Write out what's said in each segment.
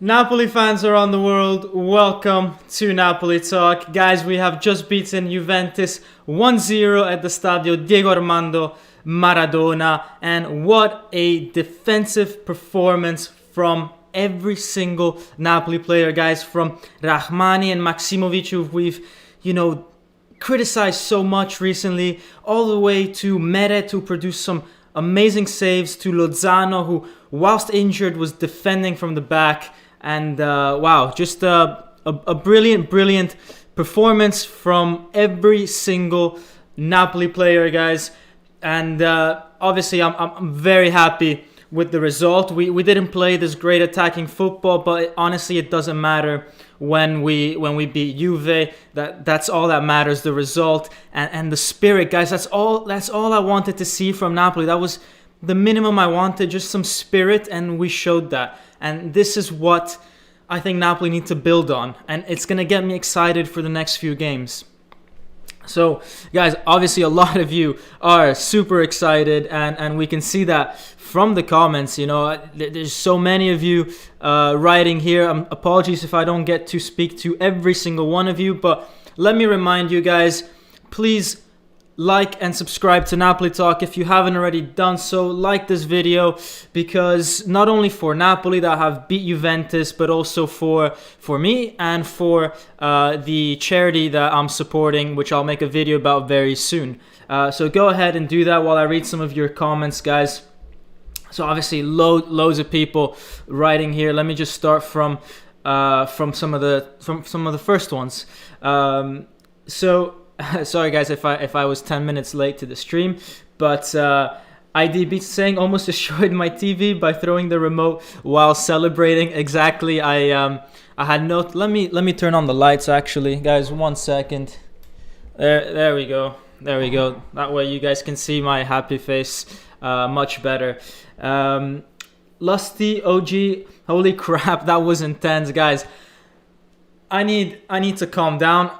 Napoli fans around the world, welcome to Napoli Talk. Guys, we have just beaten Juventus 1-0 at the Stadio Diego Armando Maradona. And what a defensive performance from every single Napoli player, guys. From Rrahmani and Maksimovic, who we've, criticized so much recently, all the way to Meret, who produced some amazing saves, to Lozano, who, whilst injured, was defending from the back. And wow, just a brilliant performance from every single Napoli player, guys. And obviously, I'm very happy with the result. We didn't play this great attacking football, but honestly, it doesn't matter when we beat Juve. That's all that matters, the result and the spirit, guys. That's all I wanted to see from Napoli. That was the minimum I wanted, just some spirit, and we showed that. And this is what I think Napoli need to build on, and it's going to get me excited for the next few games. So, guys, obviously a lot of you are super excited, and we can see that from the comments. There's so many of you writing here. Apologies if I don't get to speak to every single one of you, but let me remind you guys, please like and subscribe to Napoli Talk if you haven't already done so. Like this video, because not only for Napoli that have beat Juventus, but also for me and for the charity that I'm supporting, which I'll make a video about very soon. So go ahead and do that while I read some of your comments, guys. So obviously loads of people writing here. Let me just start from some of the first ones. Sorry guys if I was 10 minutes late to the stream, but IDB saying almost destroyed my TV by throwing the remote while celebrating. Exactly. I had no. Let me turn on the lights actually, guys. 1 second. There we go. That way you guys can see my happy face much better. Lusty OG, holy crap, that was intense, guys. I need to calm down.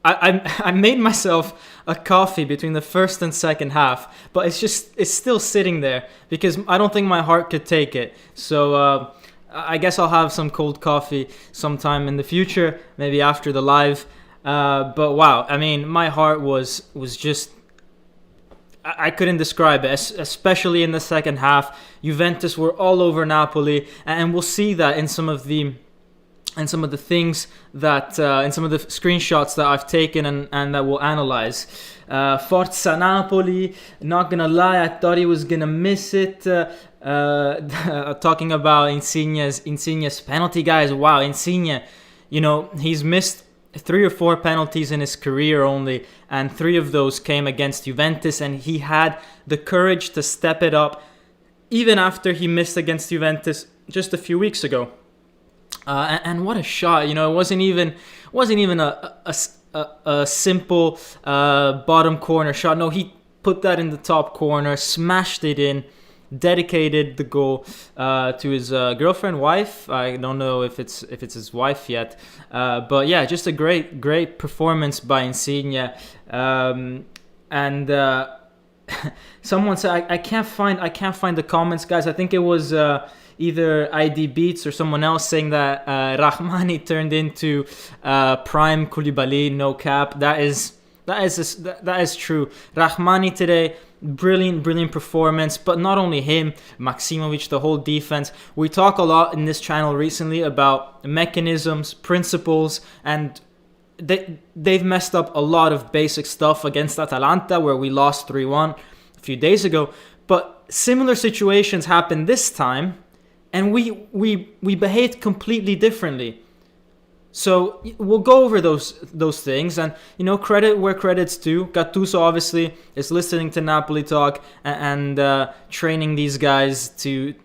I made myself a coffee between the first and second half, but it's still sitting there because I don't think my heart could take it. So I guess I'll have some cold coffee sometime in the future, maybe after the live. But wow, I mean, my heart was just, I couldn't describe it, especially in the second half. Juventus were all over Napoli, and we'll see that in some of the things that in some of the screenshots that I've taken and that we'll analyze. Forza Napoli, not gonna lie, I thought he was gonna miss it. Talking about Insigne's penalty, guys. Wow, Insigne, he's missed 3 or 4 penalties in his career only, and 3 of those came against Juventus, and he had the courage to step it up even after he missed against Juventus just a few weeks ago. And what a shot! It wasn't even a simple bottom corner shot. No, he put that in the top corner, smashed it in, dedicated the goal to his wife. I don't know if it's his wife yet, but yeah, just a great performance by Insigne. And someone said I can't find the comments, guys. I think it was either ID Beats or someone else saying that Rrahmani turned into prime Koulibaly. No cap. That is true. Rrahmani today, brilliant performance. But not only him, Maksimovic, the whole defense. We talk a lot in this channel recently about mechanisms, principles, and they've messed up a lot of basic stuff against Atalanta, where we lost 3-1 a few days ago. But similar situations happened this time, and we behaved completely differently. So we'll go over those things, and credit where credit's due. Gattuso obviously is listening to Napoli Talk and training these guys to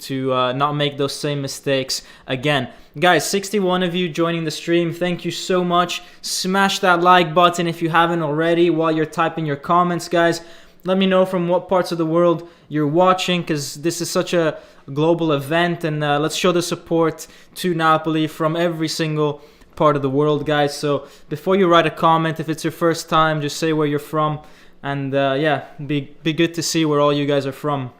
not make those same mistakes again. Guys, 61 of you joining the stream. Thank you so much. Smash that like button if you haven't already while you're typing your comments, guys. Let me know from what parts of the world you're watching, because this is such a global event, and let's show the support to Napoli from every single part of the world, guys. So before you write a comment, if it's your first time, just say where you're from, and yeah, be good to see where all you guys are from.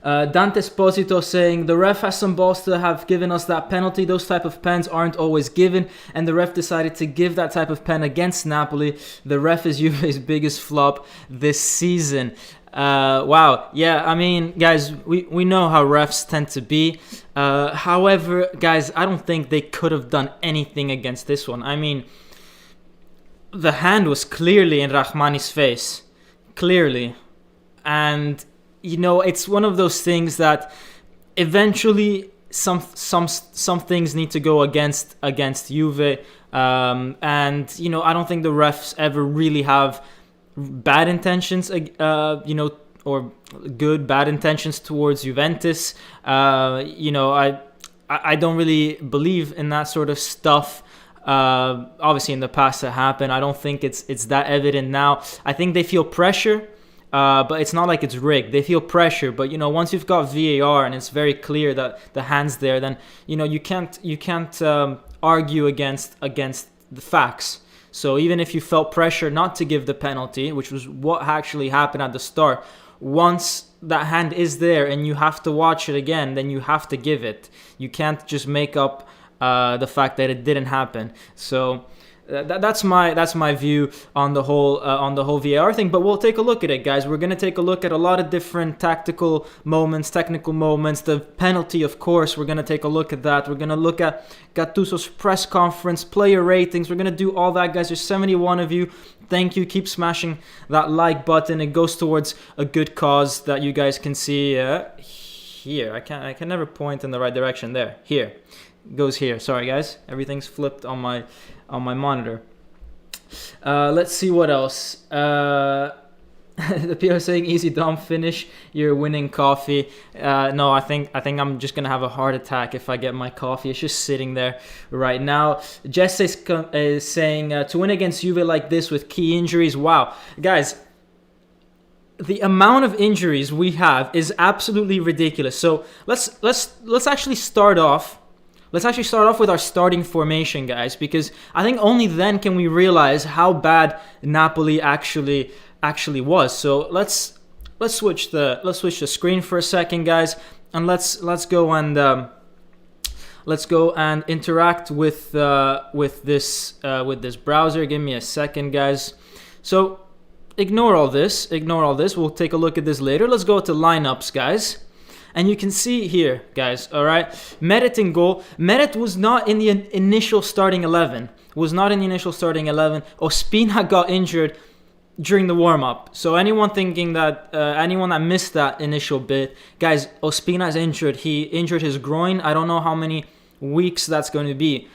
Dante Esposito saying the ref has some balls to have given us that penalty. Those type of pens aren't always given, and the ref decided to give that type of pen against Napoli. The ref is Juve's biggest flop this season. Wow. Yeah, I mean, guys, we know how refs tend to be. However, guys, I don't think they could have done anything against this one. I mean, the hand was clearly in Rrahmani's face. Clearly. And, you know, it's one of those things that eventually some things need to go against Juve. And, you know, I don't think the refs ever really have bad intentions, or bad intentions towards Juventus. I don't really believe in that sort of stuff. Obviously, in the past it happened. I don't think it's that evident now. I think they feel pressure, but it's not like it's rigged. They feel pressure, but once you've got VAR and it's very clear that the hand's there, then you can't argue against the facts. So even if you felt pressure not to give the penalty, which was what actually happened at the start, once that hand is there and you have to watch it again, then you have to give it. You can't just make up the fact that it didn't happen. So that's my view on the whole VAR thing. But we'll take a look at it, guys. We're gonna take a look at a lot of different tactical moments, technical moments. The penalty, of course, we're gonna take a look at that. We're gonna look at Gattuso's press conference, player ratings. We're gonna do all that, guys. There's 71 of you. Thank you. Keep smashing that like button. It goes towards a good cause that you guys can see here. I can never point in the right direction. There. Here. It goes here. Sorry, guys. Everything's flipped on my monitor. Let's see what else. The people are saying easy dumb finish. You're winning coffee. No, I think I'm just gonna have a heart attack if I get my coffee. It's just sitting there right now. Jess is saying to win against Juve like this with key injuries. Wow, guys, the amount of injuries we have is absolutely ridiculous. So let's actually start off. Let's actually start off with our starting formation, guys, because I think only then can we realize how bad Napoli actually was. So let's switch the screen for a second, guys, and let's go and interact with this browser. Give me a second, guys. So ignore all this. We'll take a look at this later. Let's go to lineups, guys. And you can see here, guys, all right, Meret in goal. Meret was not in the initial starting 11. Ospina got injured during the warm-up. So anyone thinking that, anyone that missed that initial bit, guys, Ospina's injured. He injured his groin. I don't know how many weeks that's going to be.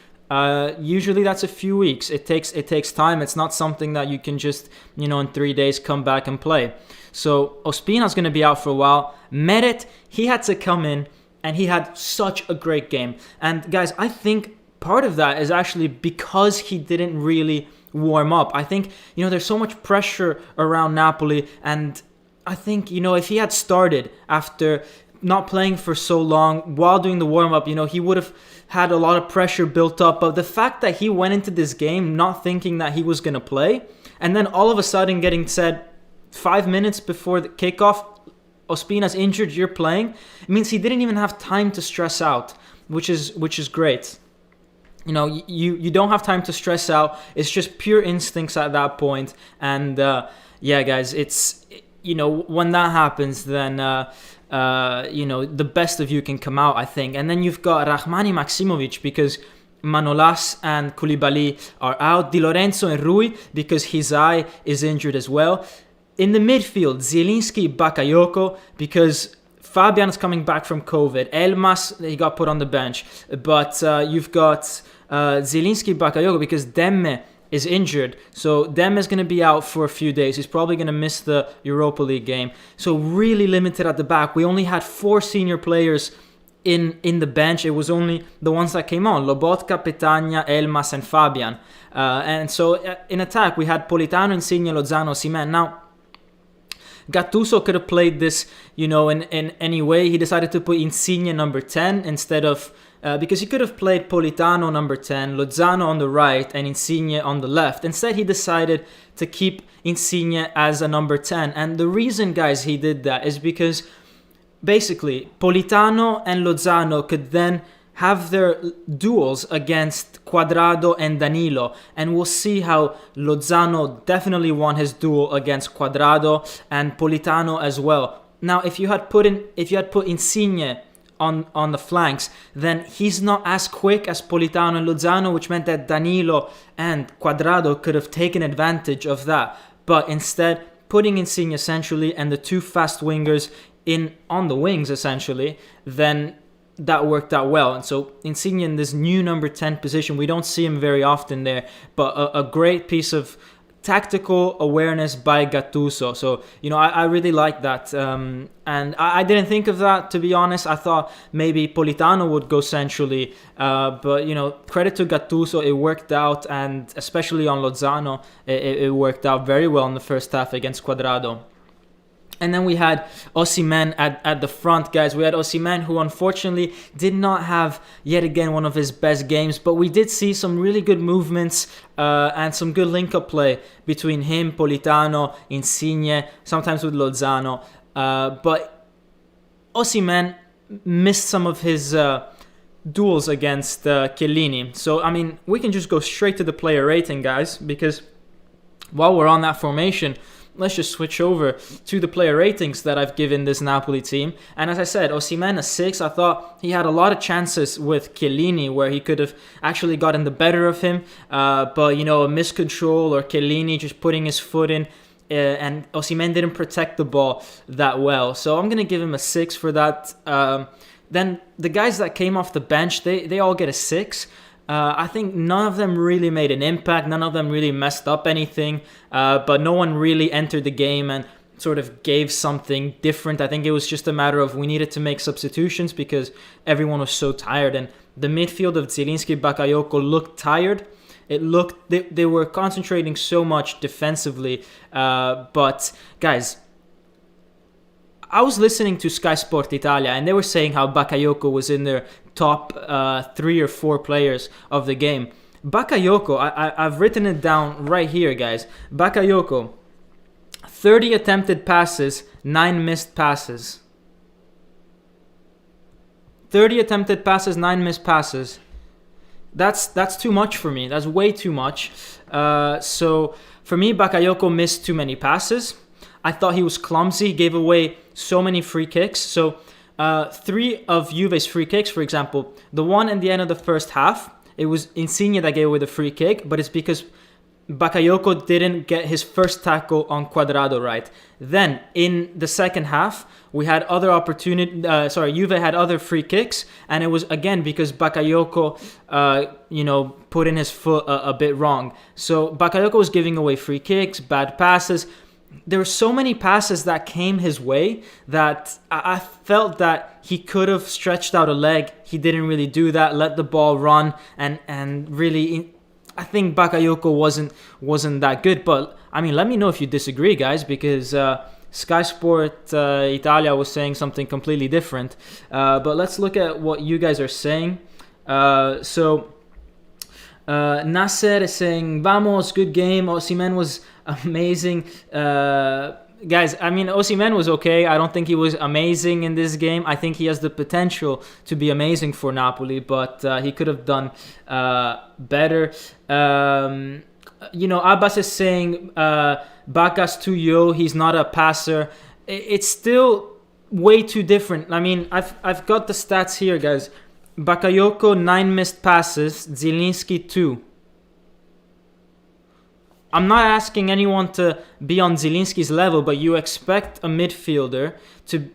Usually that's a few weeks. It takes time. It's not something that you can just, in 3 days come back and play. So Ospina's going to be out for a while. Meret, he had to come in, and he had such a great game. And guys, I think part of that is actually because he didn't really warm up. I think, there's so much pressure around Napoli, and I think, if he had started after not playing for so long while doing the warm-up, he would have had a lot of pressure built up. But the fact that he went into this game not thinking that he was going to play, and then all of a sudden getting said 5 minutes before the kickoff, Ospina's injured, you're playing, it means he didn't even have time to stress out, which is great. You don't have time to stress out. It's just pure instincts at that point. And yeah, guys, it's when that happens, then the best of you can come out, I think. And then you've got Rrahmani, Maksimovic, because Manolas and Koulibaly are out. Di Lorenzo and Rui, because his eye is injured as well. In the midfield, Zielinski, Bakayoko, because Fabian's coming back from COVID. Elmas, he got put on the bench. But you've got Zielinski, Bakayoko, because Demme is injured. So Demme is going to be out for a few days. He's probably going to miss the Europa League game. So really limited at the back. We only had 4 senior players in the bench. It was only the ones that came on: Lobotka, Petagna, Elmas, and Fabian. And so in attack, we had Politano, Insigne, Lozano, Osimhen. Now, Gattuso could have played this, in any way. He decided to put Insigne number 10 instead of... because he could have played Politano number 10, Lozano on the right, and Insigne on the left. Instead, he decided to keep Insigne as a number 10. And the reason, guys, he did that is because basically, Politano and Lozano could then have their duels against Cuadrado and Danilo, and we'll see how Lozano definitely won his duel against Cuadrado and Politano as well. Now, if you had put Insigne on the flanks, then he's not as quick as Politano and Lozano, which meant that Danilo and Cuadrado could have taken advantage of that. But instead, putting Insigne essentially and the two fast wingers on the wings essentially, then that worked out well. And so Insigne in this new number 10 position, we don't see him very often there, but a great piece of tactical awareness by Gattuso. So, I really like that. And I didn't think of that, to be honest. I thought maybe Politano would go centrally. But, credit to Gattuso, it worked out. And especially on Lozano, it worked out very well in the first half against Cuadrado. And then we had Osimhen at the front, guys. We had Osimhen, who unfortunately did not have, yet again, one of his best games. But we did see some really good movements and some good link-up play between him, Politano, Insigne, sometimes with Lozano. But Osimhen missed some of his duels against Chiellini. So, we can just go straight to the player rating, guys, because while we're on that formation, let's just switch over to the player ratings that I've given this Napoli team. And as I said, Osimhen a 6. I thought he had a lot of chances with Chiellini where he could have actually gotten the better of him. But, a miscontrol or Chiellini just putting his foot in. And Osimhen didn't protect the ball that well. So I'm going to give him a 6 for that. Then the guys that came off the bench, they all get a 6. I think none of them really made an impact. None of them really messed up anything. But no one really entered the game and sort of gave something different. I think it was just a matter of we needed to make substitutions because everyone was so tired. And the midfield of Zielinski, Bakayoko looked tired. They were concentrating so much defensively. But guys, I was listening to Sky Sport Italia and they were saying how Bakayoko was in their top 3 or 4 players of the game. Bakayoko, I've written it down right here, guys. Bakayoko, 30 attempted passes, 9 missed passes. 30 attempted passes, 9 missed passes. That's too much for me. That's way too much. So for me, Bakayoko missed too many passes. I thought he was clumsy, gave away so many free kicks. So 3 of Juve's free kicks, for example, the one in the end of the first half, it was Insigne that gave away the free kick, but it's because Bakayoko didn't get his first tackle on Cuadrado right. Then in the second half, we had other Juve had other free kicks, and it was again because Bakayoko, put in his foot a bit wrong. So Bakayoko was giving away free kicks, bad passes. There were so many passes that came his way that I felt that he could have stretched out a leg. He didn't really do that, let the ball run, and really, I think Bakayoko wasn't that good. But, let me know if you disagree, guys, because Sky Sport Italia was saying something completely different. But let's look at what you guys are saying. Nasser is saying, Vamos, good game. Osimhen was amazing. Guys, Osimhen was okay. I don't think he was amazing in this game. I think he has the potential to be amazing for Napoli, but he could have done better. Abbas is saying, Baka's too yo. He's not a passer. It's still way too different. I've got the stats here, guys. Bakayoko, 9 missed passes. Zielinski, 2. I'm not asking anyone to be on Zielinski's level, but you expect a midfielder to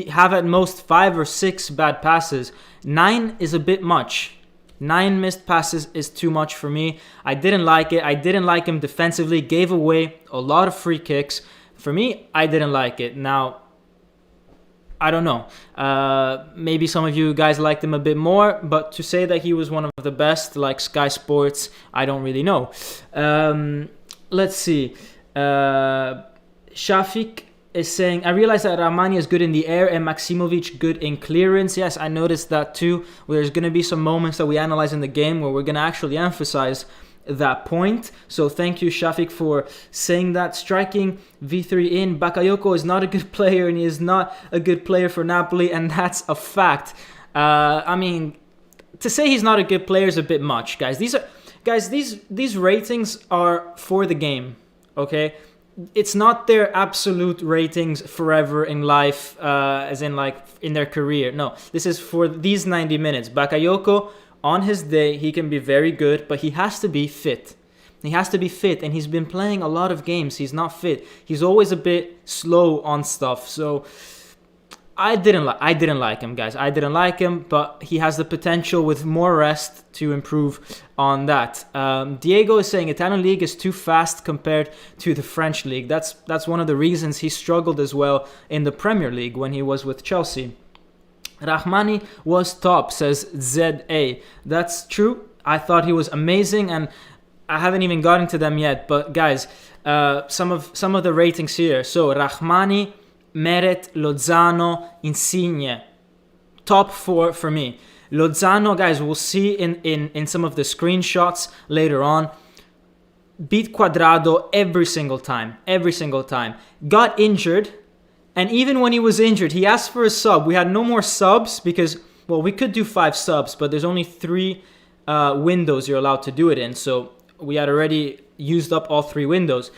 have at most 5 or 6 bad passes. 9 is a bit much. 9 missed passes is too much for me. I didn't like it. I didn't like him defensively. Gave away a lot of free kicks. For me, I didn't like it. Now, I don't know. Maybe some of you guys liked him a bit more, but to say that he was one of the best, like Sky Sports, I don't really know. Let's see. Shafiq is saying, I realize that Rrahmani is good in the air and Maximovic good in clearance. Yes, I noticed that too. There's going to be some moments that we analyze in the game where we're going to actually emphasize that point. So thank you, Shafiq, for saying that. Striking V3 in. Bakayoko is not a good player, and he is not a good player for Napoli, and that's a fact. I mean, to say he's not a good player is a bit much, guys. These ratings are for the game, okay? It's not their absolute ratings forever in life, as in like in their career. No, this is for these 90 minutes. Bakayoko, on his day, he can be very good, but he has to be fit. He has to be fit, and he's been playing a lot of games. He's not fit. He's always a bit slow on stuff. So I didn't like him, guys. I didn't like him, but he has the potential with more rest to improve on that. Diego is saying Italian league is too fast compared to the French league. That's one of the reasons he struggled as well in the Premier League when he was with Chelsea. Rrahmani was top, says ZA. That's true. I thought he was amazing, and I haven't even gotten to them yet. But guys, some of the ratings here. So Rrahmani, Meret, Lozano, Insigne. Top 4 for me. Lozano, guys, we'll see in some of the screenshots later on. Beat Cuadrado every single time. Every single time. Got injured. And even when he was injured, he asked for a sub. We had no more subs because, well, we could do 5 subs, but there's only 3 windows you're allowed to do it in. So we had already used up all 3 windows.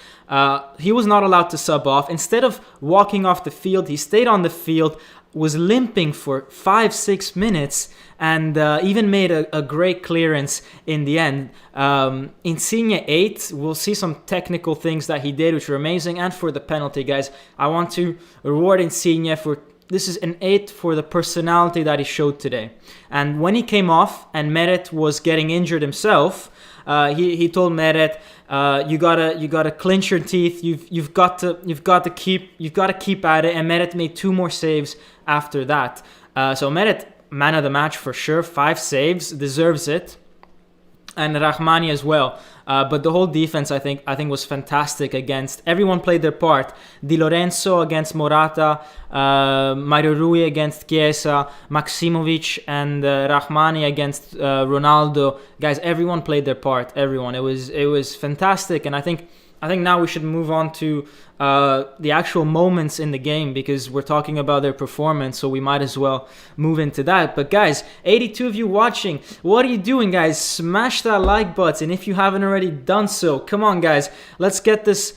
He was not allowed to sub off. Instead of walking off the field, he stayed on the field, was limping for 5-6 minutes, and even made a great clearance in the end. Insigne 8. We'll see some technical things that he did, which were amazing. And for the penalty, guys, I want to reward Insigne for... This is an 8 for the personality that he showed today. And when he came off and Meret was getting injured himself, he told Meret, you gotta clench your teeth. You've got to keep at it. And Meret made 2 more saves after that. So Meret, man of the match for sure. 5 saves, deserves it. And Rrahmani as well. But the whole defense, I think was fantastic against... Everyone played their part. Di Lorenzo against Morata, Mario Rui against Chiesa, Maximovic and Rrahmani against Ronaldo. Guys, everyone played their part. Everyone. It was fantastic, and I think now we should move on to the actual moments in the game, because we're talking about their performance, so we might as well move into that. But guys, 82 of you watching, what are you doing, guys? Smash that like button if you haven't already done so. Come on, guys, let's get this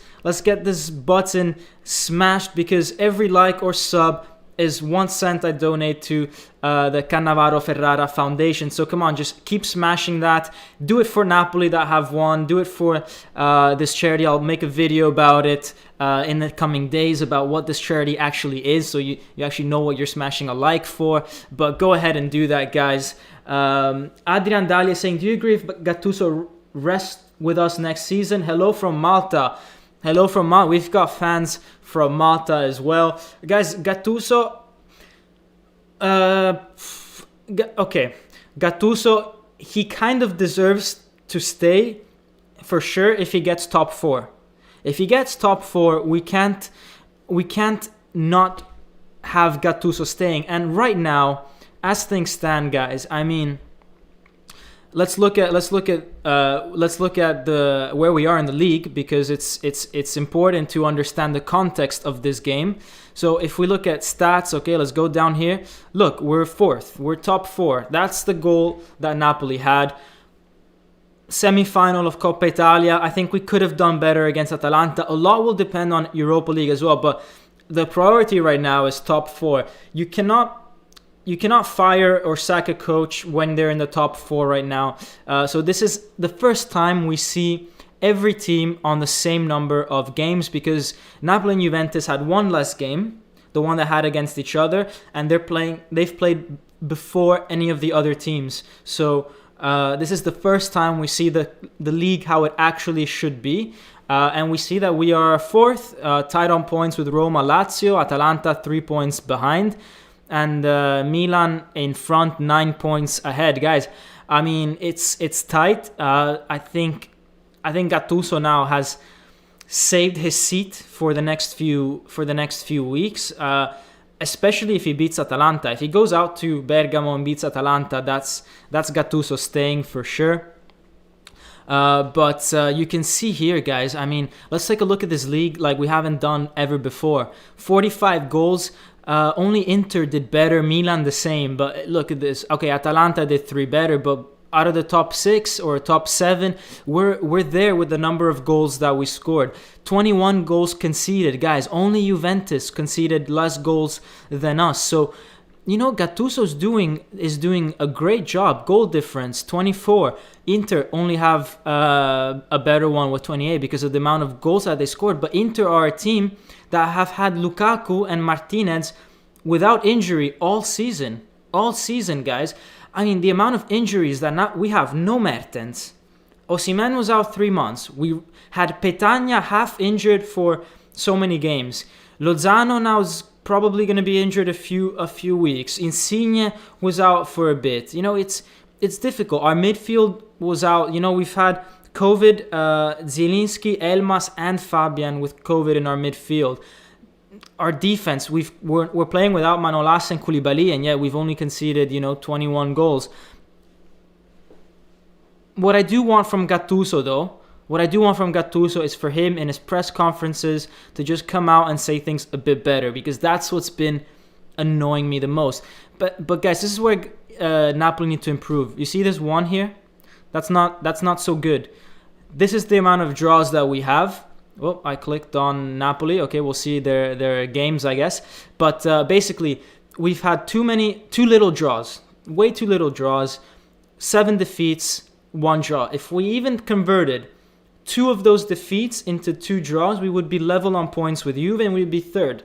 button smashed, because every like or sub is 1 cent I donate to the Cannavaro Ferrara Foundation. So come on, just keep smashing that. Do it for Napoli that have won. Do it for this charity. I'll make a video about it in the coming days about what this charity actually is, so you actually know what you're smashing a like for. But go ahead and do that, guys. Adrian Dalia saying, do you agree if Gattuso rests with us next season? Hello from Malta. Hello from Malta. We've got fans from Malta as well. Guys, Gattuso... okay. Gattuso, he kind of deserves to stay for sure if he gets top 4. If he gets top 4, we can't not have Gattuso staying. And right now, as things stand, guys, I mean... Let's look at the where we are in the league, because it's important to understand the context of this game. So if we look at stats, okay, let's go down here. Look, we're 4th. We're top 4. That's the goal that Napoli had. Semi-final of Coppa Italia. I think we could have done better against Atalanta. A lot will depend on Europa League as well, but the priority right now is top 4. You cannot fire or sack a coach when they're in the top 4 right now. So this is the first time we see every team on the same number of games, because Napoli and Juventus had 1 less game, the one they had against each other, and they've played before any of the other teams. So this is the first time we see the league how it actually should be. And we see that we are 4th, tied on points with Roma, Lazio, Atalanta 3 points behind. And Milan in front, 9 points ahead, guys. I mean, it's tight. I think Gattuso now has saved his seat for the next few weeks, especially if he beats Atalanta. If he goes out to Bergamo and beats Atalanta, that's Gattuso staying for sure. But you can see here, guys, I mean, let's take a look at this league like we haven't done ever before. 45 goals. Only Inter did better, Milan the same. But look at this. Okay, Atalanta did 3 better, but out of the top 6 or top 7, we're there with the number of goals that we scored. 21 goals conceded, guys. Only Juventus conceded less goals than us. So, you know, Gattuso is doing a great job. Goal difference 24. Inter only have a better one with 28 because of the amount of goals that they scored. But Inter are a team that have had Lukaku and Martinez without injury all season. All season, guys. I mean, the amount of injuries that we have no Mertens. Osimhen was out 3 months. We had Petagna half injured for so many games. Lozano now is probably going to be injured a few weeks. Insigne was out for a bit. You know, it's difficult. Our midfield was out. You know, we've had COVID, Zielinski, Elmas, and Fabian with COVID in our midfield. Our defense, we're playing without Manolas and Koulibaly, and yet we've only conceded, 21 goals. What I do want from Gattuso, though, is for him in his press conferences to just come out and say things a bit better, because that's what's been annoying me the most. But guys, this is where Napoli need to improve. You see this one here? That's not so good. This is the amount of draws that we have. Oh, I clicked on Napoli. Okay, we'll see their games, I guess. But basically, we've had too little draws. Way too little draws. 7 defeats, 1 draw. If we even converted 2 of those defeats into 2 draws, we would be level on points with Juve and we'd be 3rd.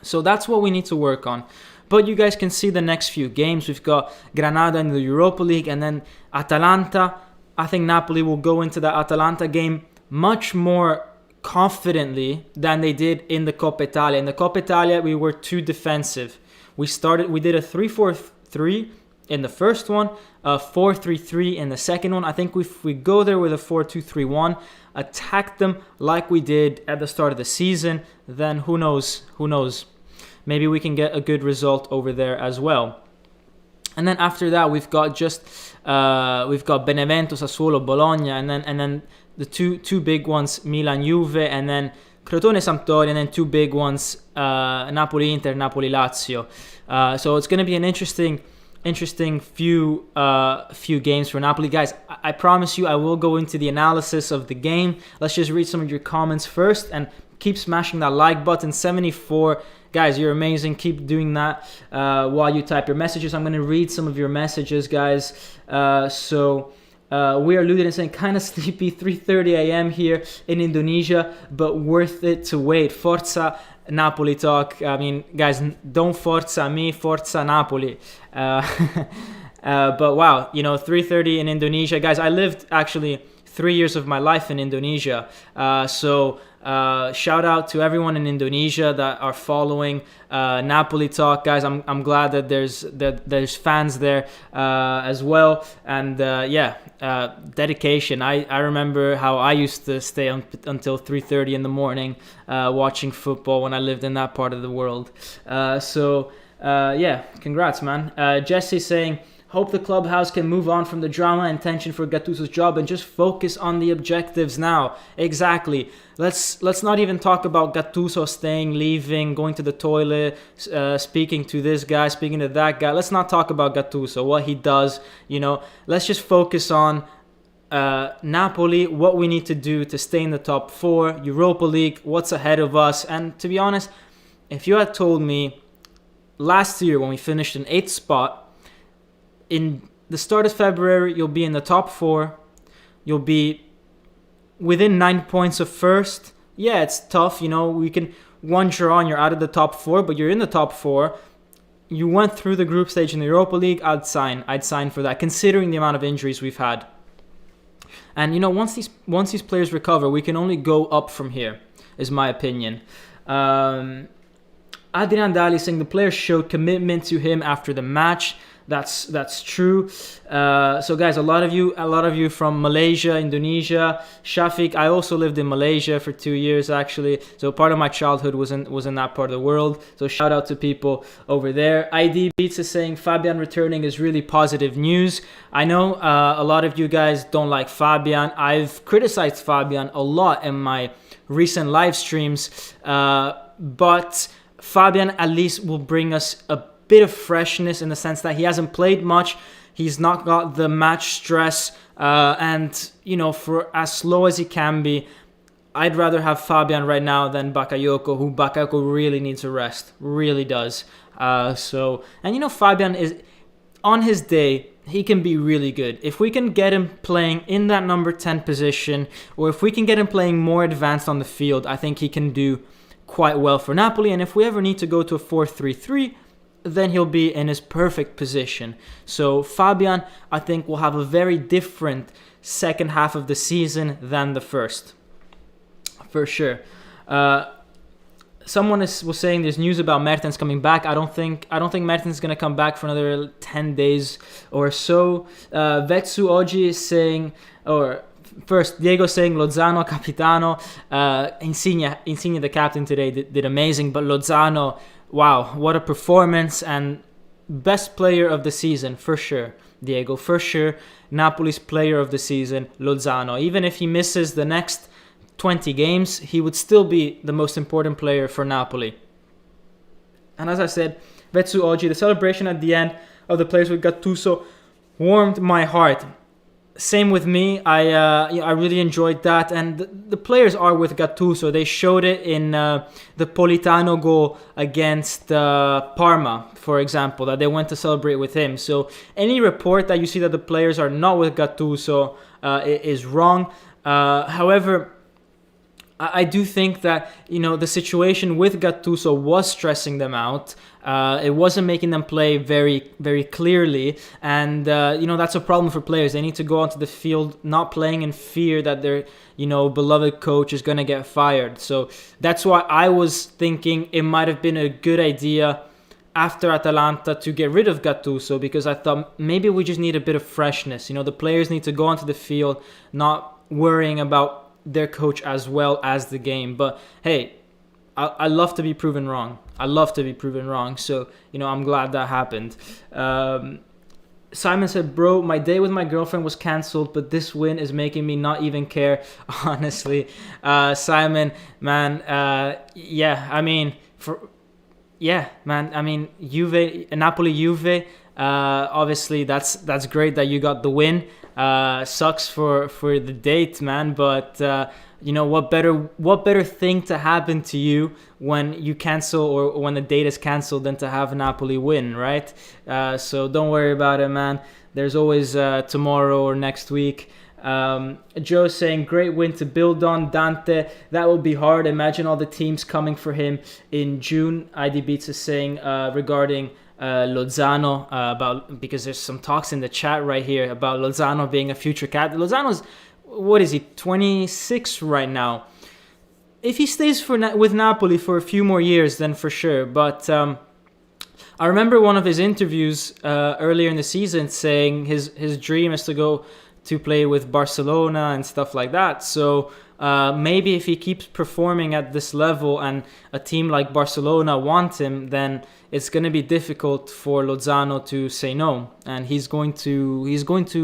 So that's what we need to work on. But you guys can see the next few games. We've got Granada in the Europa League and then Atalanta. I think Napoli will go into the Atalanta game much more confidently than they did in the Coppa Italia. In the Coppa Italia, we were too defensive. We did a 3-4-3 in the first one, a 4-3-3 in the second one. I think if we go there with a 4-2-3-1, attack them like we did at the start of the season, then who knows? Maybe we can get a good result over there as well. And then after that, we've got Benevento, Sassuolo, Bologna, and then the two big ones, Milan, Juve, and then Crotone, Sampdoria, and then 2 big ones, Napoli, Inter, Napoli, Lazio. So it's going to be an interesting few games for Napoli. Guys, I promise you I will go into the analysis of the game. Let's just read some of your comments first and keep smashing that like button. 74. Guys, you're amazing. Keep doing that while you type your messages. I'm going to read some of your messages, guys. We are Ludin saying kind of sleepy, 3:30 a.m. here in Indonesia, but worth it to wait. Forza Napoli talk. I mean, guys, don't forza me, forza Napoli. But wow, 3:30 in Indonesia. Guys, I lived actually 3 years of my life in Indonesia. Shout out to everyone in Indonesia that are following Napoli talk, guys. I'm glad that there's fans there as well, and dedication. I remember how I used to stay until 3:30 in the morning watching football when I lived in that part of the world. Congrats, man. Jesse saying, hope the clubhouse can move on from the drama and tension for Gattuso's job and just focus on the objectives now. Exactly. Let's not even talk about Gattuso staying, leaving, going to the toilet, speaking to this guy, speaking to that guy. Let's not talk about Gattuso, what he does. Let's just focus on Napoli, what we need to do to stay in the top 4, Europa League, what's ahead of us. And to be honest, if you had told me last year when we finished in 8th spot, in the start of February, you'll be in the top 4. You'll be within 9 points of first. Yeah, it's tough. We can 1 draw and you're out of the top 4, but you're in the top 4. You went through the group stage in the Europa League. I'd sign for that, considering the amount of injuries we've had. And once these players recover, we can only go up from here, is my opinion. Adrian Dali saying the players showed commitment to him after the match. that's true. So guys, a lot of you from Malaysia, Indonesia, Shafiq. I also lived in Malaysia for 2 years actually. So part of my childhood was in that part of the world. So shout out to people over there. ID Beats is saying Fabian returning is really positive news. I know a lot of you guys don't like Fabian. I've criticized Fabian a lot in my recent live streams, but Fabian at least will bring us a bit of freshness in the sense that he hasn't played much. He's not got the match stress, and for as slow as he can be, I'd rather have Fabian right now than Bakayoko, who Bakayoko really needs a rest, really does. Fabian is on his day. He can be really good. If we can get him playing in that number 10 position, or if we can get him playing more advanced on the field, I think he can do quite well for Napoli. And if we ever need to go to a 4-3-3, then he'll be in his perfect position. So Fabian, I think, will have a very different second half of the season than the first, for sure. Someone was saying there's news about Mertens coming back. I don't think Mertens is gonna come back for another 10 days or so. Vetsu Oji is saying, or first Diego saying Lozano capitano. Insigne the captain today did amazing, but Lozano, wow, what a performance, and best player of the season for sure. Diego, for sure, Napoli's player of the season, Lozano. Even if he misses the next 20 games, he would still be the most important player for Napoli. And as I said, Vetsu Oji, the celebration at the end of the players with Gattuso warmed my heart. Same with me. I really enjoyed that, and the players are with Gattuso. They showed it in the Politano goal against Parma, for example, that they went to celebrate with him. So any report that you see that the players are not with Gattuso is wrong. However, I do think that the situation with Gattuso was stressing them out. It wasn't making them play very, very clearly, and that's a problem for players. They need to go onto the field not playing in fear that their beloved coach is going to get fired. So that's why I was thinking it might have been a good idea after Atalanta to get rid of Gattuso, because I thought maybe we just need a bit of freshness. The players need to go onto the field not worrying about their coach as well as the game. But hey, I love to be proven wrong. So I'm glad that happened. Simon said, bro, my day with my girlfriend was cancelled, but this win is making me not even care. Honestly, Simon, man, Napoli Juve, obviously that's great that you got the win. Sucks for the date, man, but what better thing to happen to you when you cancel or when the date is canceled than to have Napoli win, right? So don't worry about it, man. There's always tomorrow or next week. Joe saying great win to build on. Dante, that will be hard. Imagine all the teams coming for him in June. ID Beats is saying regarding Lozano, because there's some talks in the chat right here about Lozano being a future captain. Lozano's, what is he, 26 right now? If he stays with Napoli for a few more years, then for sure. But I remember one of his interviews earlier in the season saying his dream is to go to play with Barcelona and stuff like that. So maybe if he keeps performing at this level and a team like Barcelona want him, then it's going to be difficult for Lozano to say no, and he's going to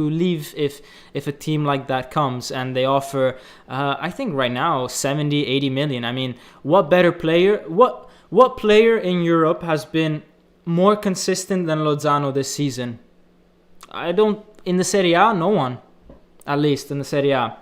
leave if a team like that comes and they offer I think right now 70-80 million. I mean, what better player, what player in Europe has been more consistent than Lozano this season? In the Serie A, no one, at least in the Serie A.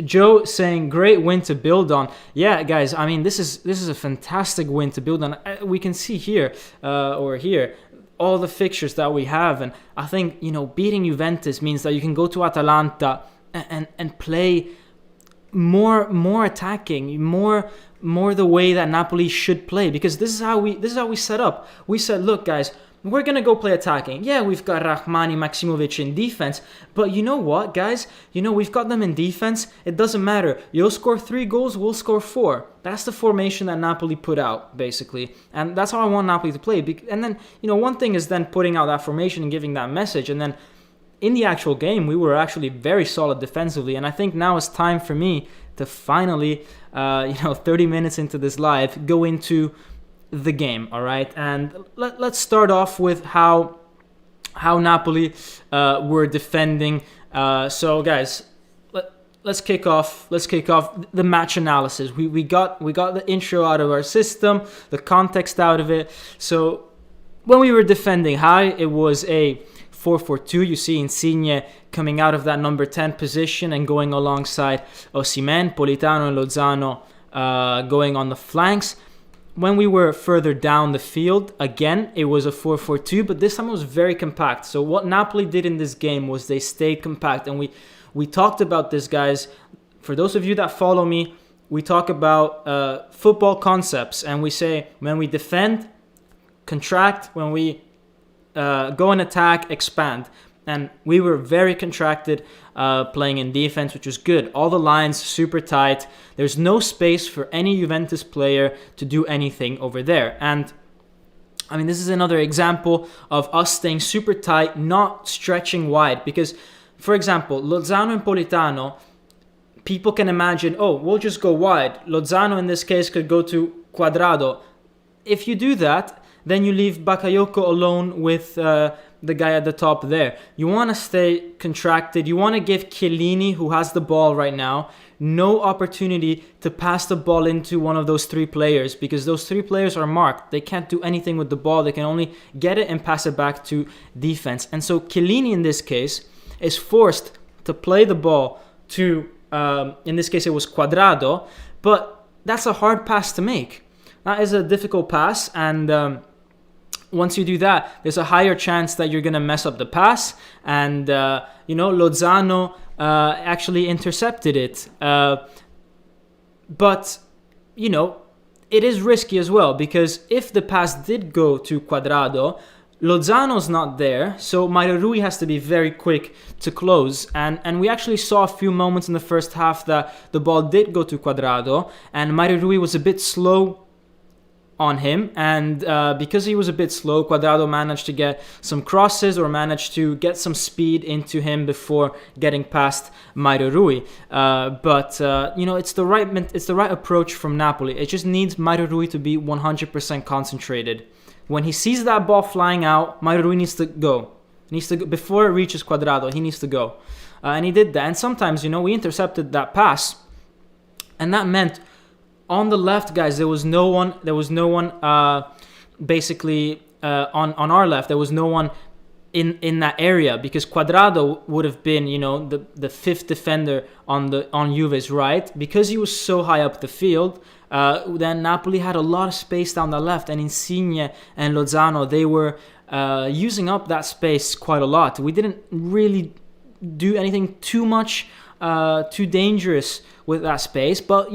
Joe saying great win to build on. Yeah, guys, I mean this is a fantastic win to build on. We can see here all the fixtures that we have, and I think beating Juventus means that you can go to Atalanta and play more attacking, more the way that Napoli should play, because this is how we set up. We said, look guys, we're going to go play attacking. Yeah, we've got Rrahmani, Maksimovic in defense. But you know what, guys? We've got them in defense. It doesn't matter. You'll score 3 goals, we'll score 4. That's the formation that Napoli put out, basically. And that's how I want Napoli to play. And then, one thing is then putting out that formation and giving that message. And then in the actual game, we were actually very solid defensively. And I think now it's time for me to finally, 30 minutes into this live, go into the game, all right? And let's start off with how Napoli were defending. So guys, let's kick off the match analysis. We got the intro out of our system, the context out of it. So when we were defending high, it was a 4-4-2. You see Insigne coming out of that number 10 position and going alongside Osimhen, Politano and Lozano going on the flanks. When we were further down the field, again, it was a 4-4-2, but this time it was very compact. So what Napoli did in this game was they stayed compact. And we talked about this, guys. For those of you that follow me, we talk about football concepts. And we say when we defend, contract. When we go and attack, expand. And we were very contracted playing in defense, which was good. All the lines super tight. There's no space for any Juventus player to do anything over there. And I mean, this is another example of us staying super tight, not stretching wide. Because, for example, Lozano and Politano, people can imagine, we'll just go wide. Lozano, in this case, could go to Cuadrado. If you do that, then you leave Bakayoko alone with the guy at the top there. You want to stay contracted. You want to give Chiellini, who has the ball right now, no opportunity to pass the ball into one of those 3 players, because those 3 players are marked. They can't do anything with the ball. They can only get it and pass it back to defense. And so Chiellini, in this case, is forced to play the ball to, in this case, it was Cuadrado. But that's a hard pass to make. That is a difficult pass, and once you do that, there's a higher chance that you're going to mess up the pass. And, Lozano actually intercepted it. But, it is risky as well, because if the pass did go to Cuadrado, Lozano's not there, so Mario Rui has to be very quick to close. And we actually saw a few moments in the first half that the ball did go to Cuadrado, and Mario Rui was a bit slow on him, and because he was a bit slow, Cuadrado managed to get some crosses or managed to get some speed into him before getting past Mario Rui. But it's the right approach from Napoli. It just needs Mario Rui to be 100% concentrated. When he sees that ball flying out, Mario Rui needs to go. Before it reaches Cuadrado. He needs to go, and he did that. And sometimes, we intercepted that pass, and that meant, on the left, guys, there was no one basically on our left. There was no one in that area, because Cuadrado would have been, the 5th defender on Juve's right. Because he was so high up the field, then Napoli had a lot of space down the left, and Insigne and Lozano, they were using up that space quite a lot. We didn't really do anything too much too dangerous with that space, but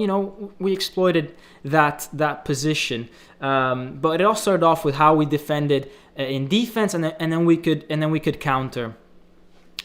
we exploited that position. But it all started off with how we defended in defense, and then we could counter.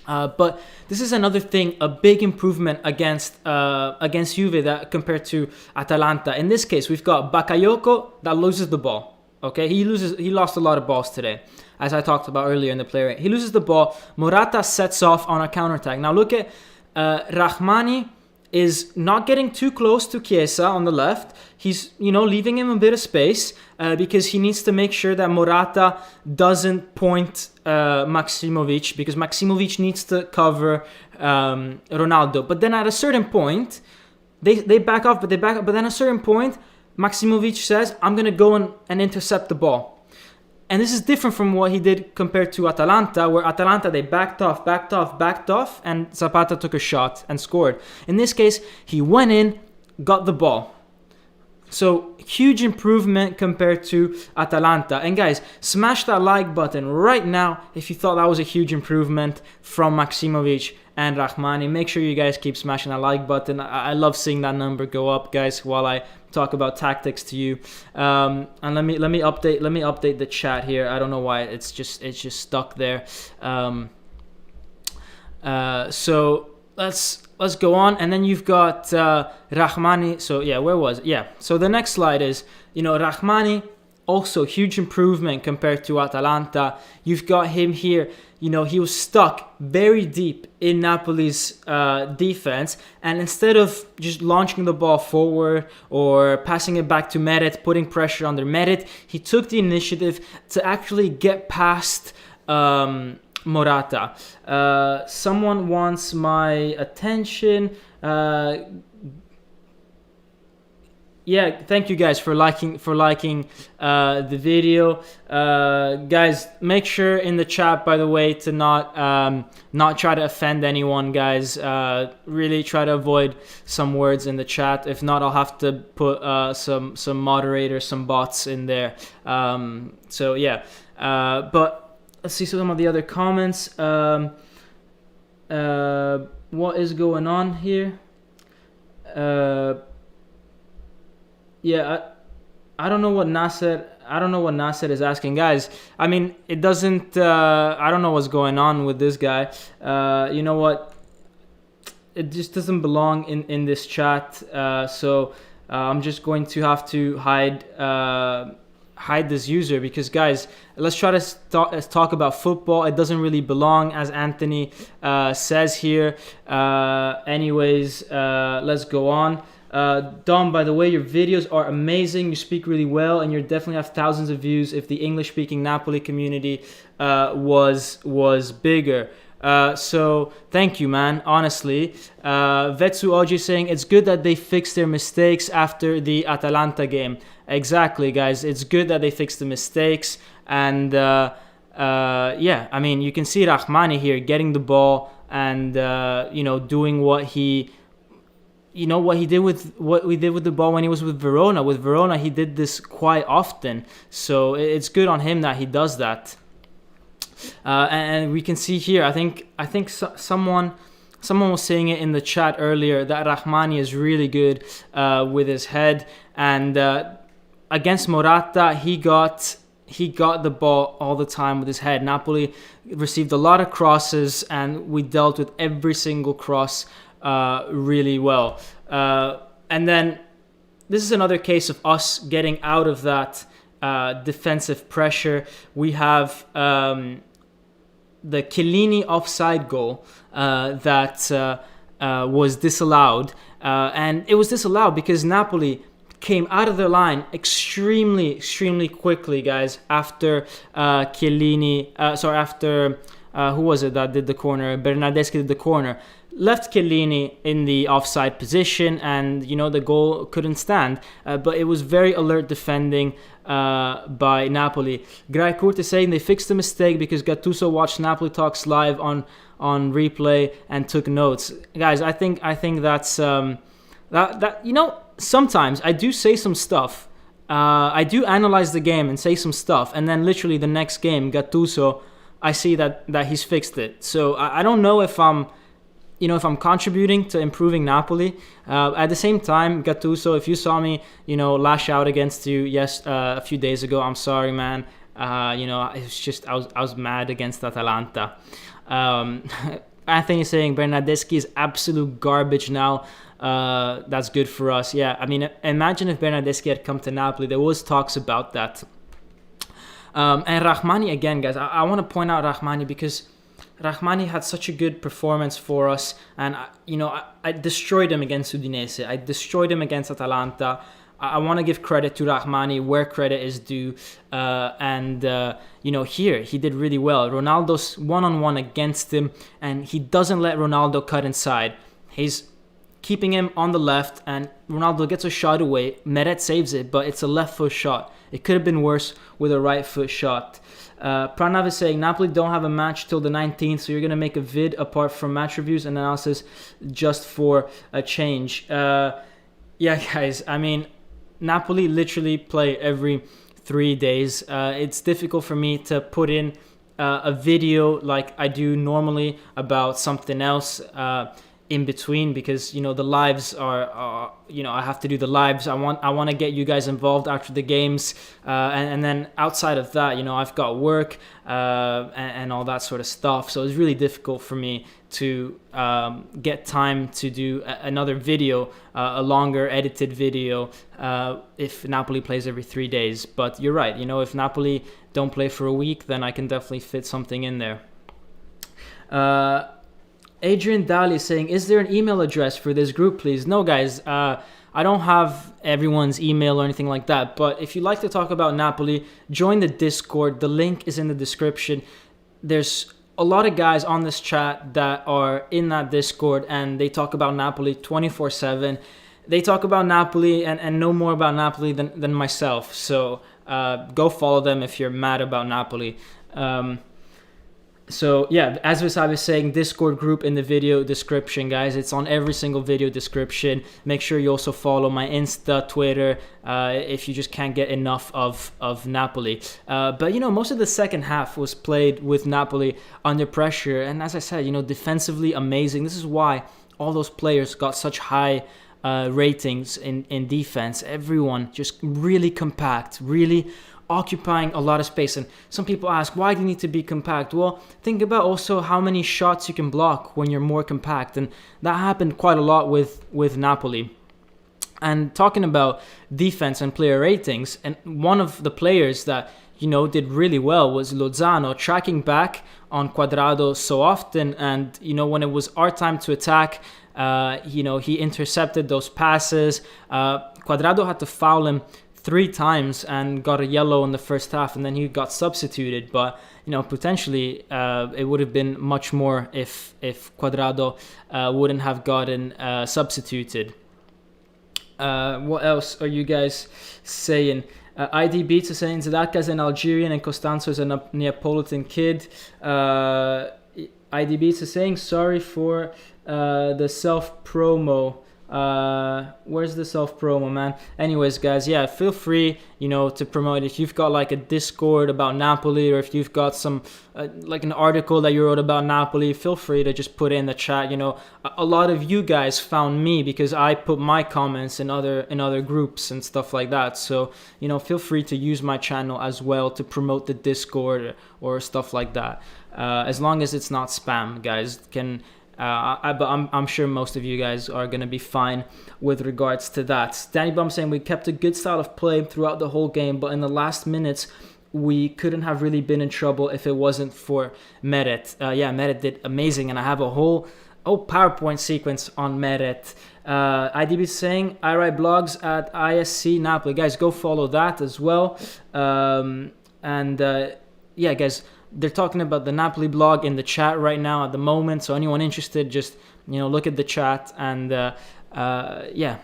But this is another thing, a big improvement against Juve that compared to Atalanta. In this case, we've got Bakayoko that loses the ball. Okay, he lost a lot of balls today, as I talked about earlier in the player. He loses the ball. Morata sets off on a counterattack. Now look at Rrahmani is not getting too close to Chiesa on the left. He's, leaving him a bit of space because he needs to make sure that Morata doesn't point Maksimovic, because Maksimovic needs to cover Ronaldo. But then at a certain point, they back off, but then at a certain point, Maksimovic says, I'm going to go and intercept the ball. And this is different from what he did compared to Atalanta, where Atalanta, they backed off, and Zapata took a shot and scored. In this case, he went in, got the ball. So huge improvement compared to Atalanta. And guys, smash that like button right now if you thought that was a huge improvement from Maksimovic and Rrahmani. Make sure you guys keep smashing that like button. I love seeing that number go up, guys, while I talk about tactics to you. And let me update the chat here. I don't know why it's just stuck there. So let's go on, and then you've got Rrahmani. So yeah, where was it? Yeah. So the next slide is, Rrahmani, also huge improvement compared to Atalanta. You've got him here. He was stuck very deep in Napoli's defense, and instead of just launching the ball forward or passing it back to Meret, putting pressure under Meret, he took the initiative to actually get past Morata. Someone wants my attention. Yeah, thank you guys for liking the video. Guys, make sure in the chat, by the way, to not try to offend anyone, guys. Really try to avoid some words in the chat. If not, I'll have to put some moderators, some bots in there. So yeah, but let's see some of the other comments. What is going on here? Yeah, I don't know what Nasser. I don't know what Nasser is asking, guys. I mean, it doesn't. I don't know what's going on with this guy. You know what? It just doesn't belong in this chat. So I'm just going to have to hide this user, because guys, let's try to talk about football. It doesn't really belong, as Anthony says here. Anyways, let's go on. Dom, by the way, your videos are amazing. You speak really well, and you definitely have thousands of views if the English-speaking Napoli community was bigger. So thank you, man. Honestly, Vetsu Oji saying it's good that they fixed their mistakes after the Atalanta game. Exactly, guys. It's good that they fixed the mistakes, and yeah, I mean, you can see Rrahmani here getting the ball and doing what he. What we did with the ball when he was with Verona. With Verona, he did this quite often. So it's good on him that he does that. And we can see here, I think someone was saying it in the chat earlier, that Rrahmani is really good with his head. And against Morata, he got the ball all the time with his head. Napoli received a lot of crosses, and we dealt with every single cross really well. And then this is another case of us getting out of that defensive pressure. We have the Chiellini offside goal that was disallowed, and it was disallowed because Napoli came out of their line extremely quickly, guys, after Chiellini, after who was it that did the corner? Bernardeschi did the corner. Left Chiellini in the offside position, and the goal couldn't stand. But it was very alert defending by Napoli. Graikurt is saying they fixed the mistake because Gattuso watched Napoli Talks live on replay and took notes. Guys, I think that's sometimes I do say some stuff. I do analyze the game and say some stuff, and then literally the next game, Gattuso, I see that he's fixed it. So I don't know if I'm contributing to improving Napoli. At the same time, Gattuso, if you saw me, lash out against you, a few days ago, I'm sorry, man. It's just I was mad against Atalanta. Anthony saying Bernardeschi is absolute garbage now. That's good for us. Yeah, I mean, imagine if Bernardeschi had come to Napoli. There was talks about that. And Rrahmani again, guys. I want to point out Rrahmani because Rrahmani had such a good performance for us, and I destroyed him against Udinese. I destroyed him against Atalanta. I want to give credit to Rrahmani where credit is due, and here he did really well. Ronaldo's one-on-one against him, and he doesn't let Ronaldo cut inside. He's keeping him on the left, and Ronaldo gets a shot away. Meret saves it, but it's a left foot shot. It could have been worse with a right foot shot. Pranav is saying Napoli don't have a match till the 19th, so you're going to make a vid apart from match reviews and analysis just for a change. Yeah, guys, I mean, Napoli literally play every 3 days. It's difficult for me to put in a video like I do normally about something else in between, because the lives are I have to do the lives. I want to get you guys involved after the games, and then outside of that, I've got work and all that sort of stuff. So it's really difficult for me to get time to do another video, a longer edited video, if Napoli plays every 3 days. But you're right, if Napoli don't play for a week, then I can definitely fit something in there. Adrian Daly is saying, is there an email address for this group, please? No, guys, I don't have everyone's email or anything like that. But if you'd like to talk about Napoli, join the Discord. The link is in the description. There's a lot of guys on this chat that are in that Discord, and they talk about Napoli 24/7. They talk about Napoli and know more about Napoli than myself. So go follow them if you're mad about Napoli. So yeah, as I was saying, Discord group in the video description, guys. It's on every single video description. Make sure you also follow my Insta, Twitter, if you just can't get enough of Napoli. But most of the second half was played with Napoli under pressure, and as I said, defensively amazing. This is why all those players got such high ratings in defense. Everyone just really compact, really occupying a lot of space. And some people ask, why do you need to be compact? Well, think about also how many shots you can block when you're more compact, and that happened quite a lot with Napoli. And talking about defense and player ratings, and one of the players that did really well was Lozano, tracking back on Cuadrado so often. And when it was our time to attack, he intercepted those passes. Cuadrado had to foul him 3 times and got a yellow in the first half, and then he got substituted. But potentially it would have been much more if Cuadrado wouldn't have gotten substituted. What else are you guys saying? ID Beats is saying Zadaka is an Algerian and Costanzo is a Neapolitan kid. ID Beats is saying sorry for the self-promo. Where's the self-promo, man? Anyways, guys, yeah, feel free to promote. If you've got like a Discord about Napoli, or if you've got some like an article that you wrote about Napoli, feel free to just put it in the chat. A lot of you guys found me because I put my comments in other groups and stuff like that. So feel free to use my channel as well to promote the Discord or stuff like that, as long as it's not spam, guys. But I'm sure most of you guys are going to be fine with regards to that. Danny Bum saying we kept a good style of play throughout the whole game, but in the last minutes we couldn't have really been in trouble if it wasn't for Meret. Yeah, Meret did amazing, and I have a whole PowerPoint sequence on Meret. IDB saying I write blogs at ISC Napoli. Guys, go follow that as well. Yeah, guys, they're talking about the Napoli blog in the chat right now at the moment. So anyone interested, just look at the chat. And yeah,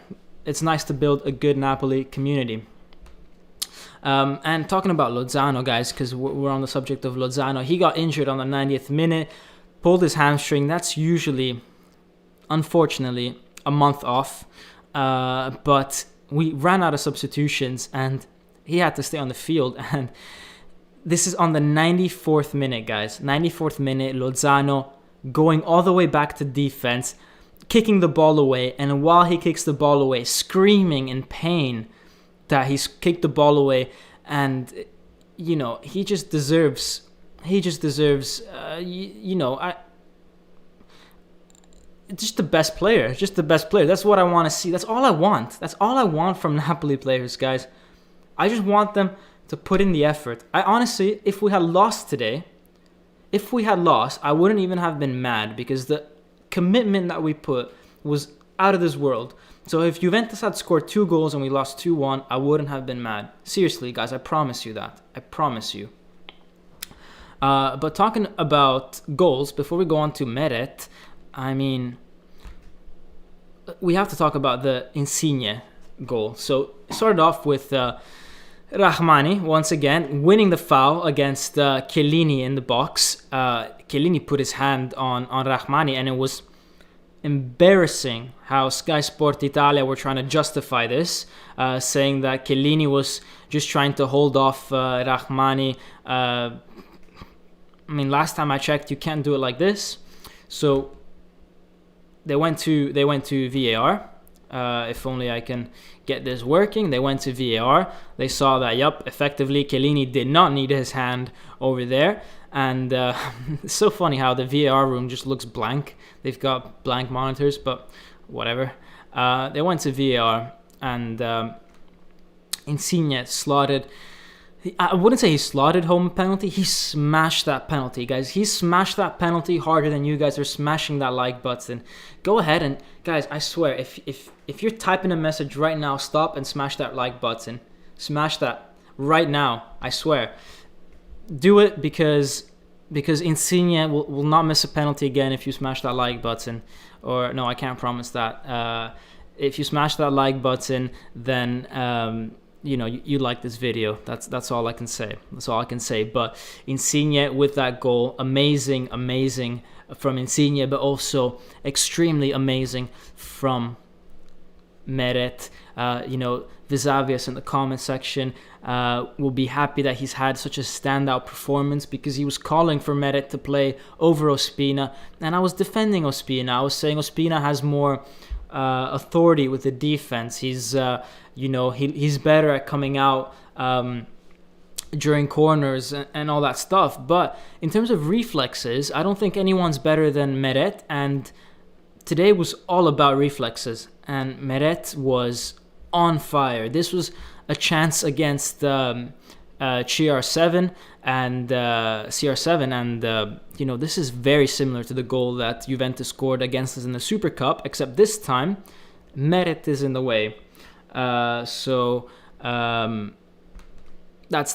it's nice to build a good Napoli community. And talking about Lozano, guys, because we're on the subject of Lozano, he got injured on the 90th minute, pulled his hamstring. That's usually, unfortunately, a month off. But we ran out of substitutions and he had to stay on the field. And this is on the 94th minute, guys. 94th minute, Lozano going all the way back to defense, kicking the ball away. And while he kicks the ball away, screaming in pain that he's kicked the ball away. And, he just deserves, just the best player. Just the best player. That's what I want to see. That's all I want. That's all I want from Napoli players, guys. I just want them to put in the effort. I honestly, if we had lost today, I wouldn't even have been mad, because the commitment that we put was out of this world. So if Juventus had scored 2 goals and we lost 2-1, I wouldn't have been mad. Seriously, guys, I promise you that. I promise you. But talking about goals, before we go on to Meret, I mean, we have to talk about the Insigne goal. So it started off with Rrahmani, once again, winning the foul against Chiellini in the box. Chiellini put his hand on Rrahmani, and it was embarrassing how Sky Sport Italia were trying to justify this, saying that Chiellini was just trying to hold off Rrahmani. I mean, last time I checked, you can't do it like this. So they went to VAR. If only I can get this working. They went to VAR. They saw that, yup, effectively Chiellini did not need his hand over there. And it's so funny how the VAR room just looks blank. They've got blank monitors, but whatever. They went to VAR, and Insigne slotted. I wouldn't say he slotted home a penalty. He smashed that penalty, guys. He smashed that penalty harder than you guys are smashing that like button. Go ahead and, guys, I swear, if you're typing a message right now, stop and smash that like button. Smash that right now, I swear. Do it because Insigne will not miss a penalty again if you smash that like button. Or, no, I can't promise that. If you smash that like button, then... you like this video. That's all I can say. That's all I can say. But Insigne with that goal, amazing from Insigne, but also extremely amazing from Meret. Visavius in the comment section will be happy that he's had such a standout performance, because he was calling for Meret to play over Ospina, and I was defending Ospina. I was saying Ospina has more authority with the defense. He's he's better at coming out during corners and all that stuff. But in terms of reflexes, I don't think anyone's better than Meret. And today was all about reflexes, and Meret was on fire. This was a chance against CR7 and this is very similar to the goal that Juventus scored against us in the Super Cup, except this time Meret is in the way. That's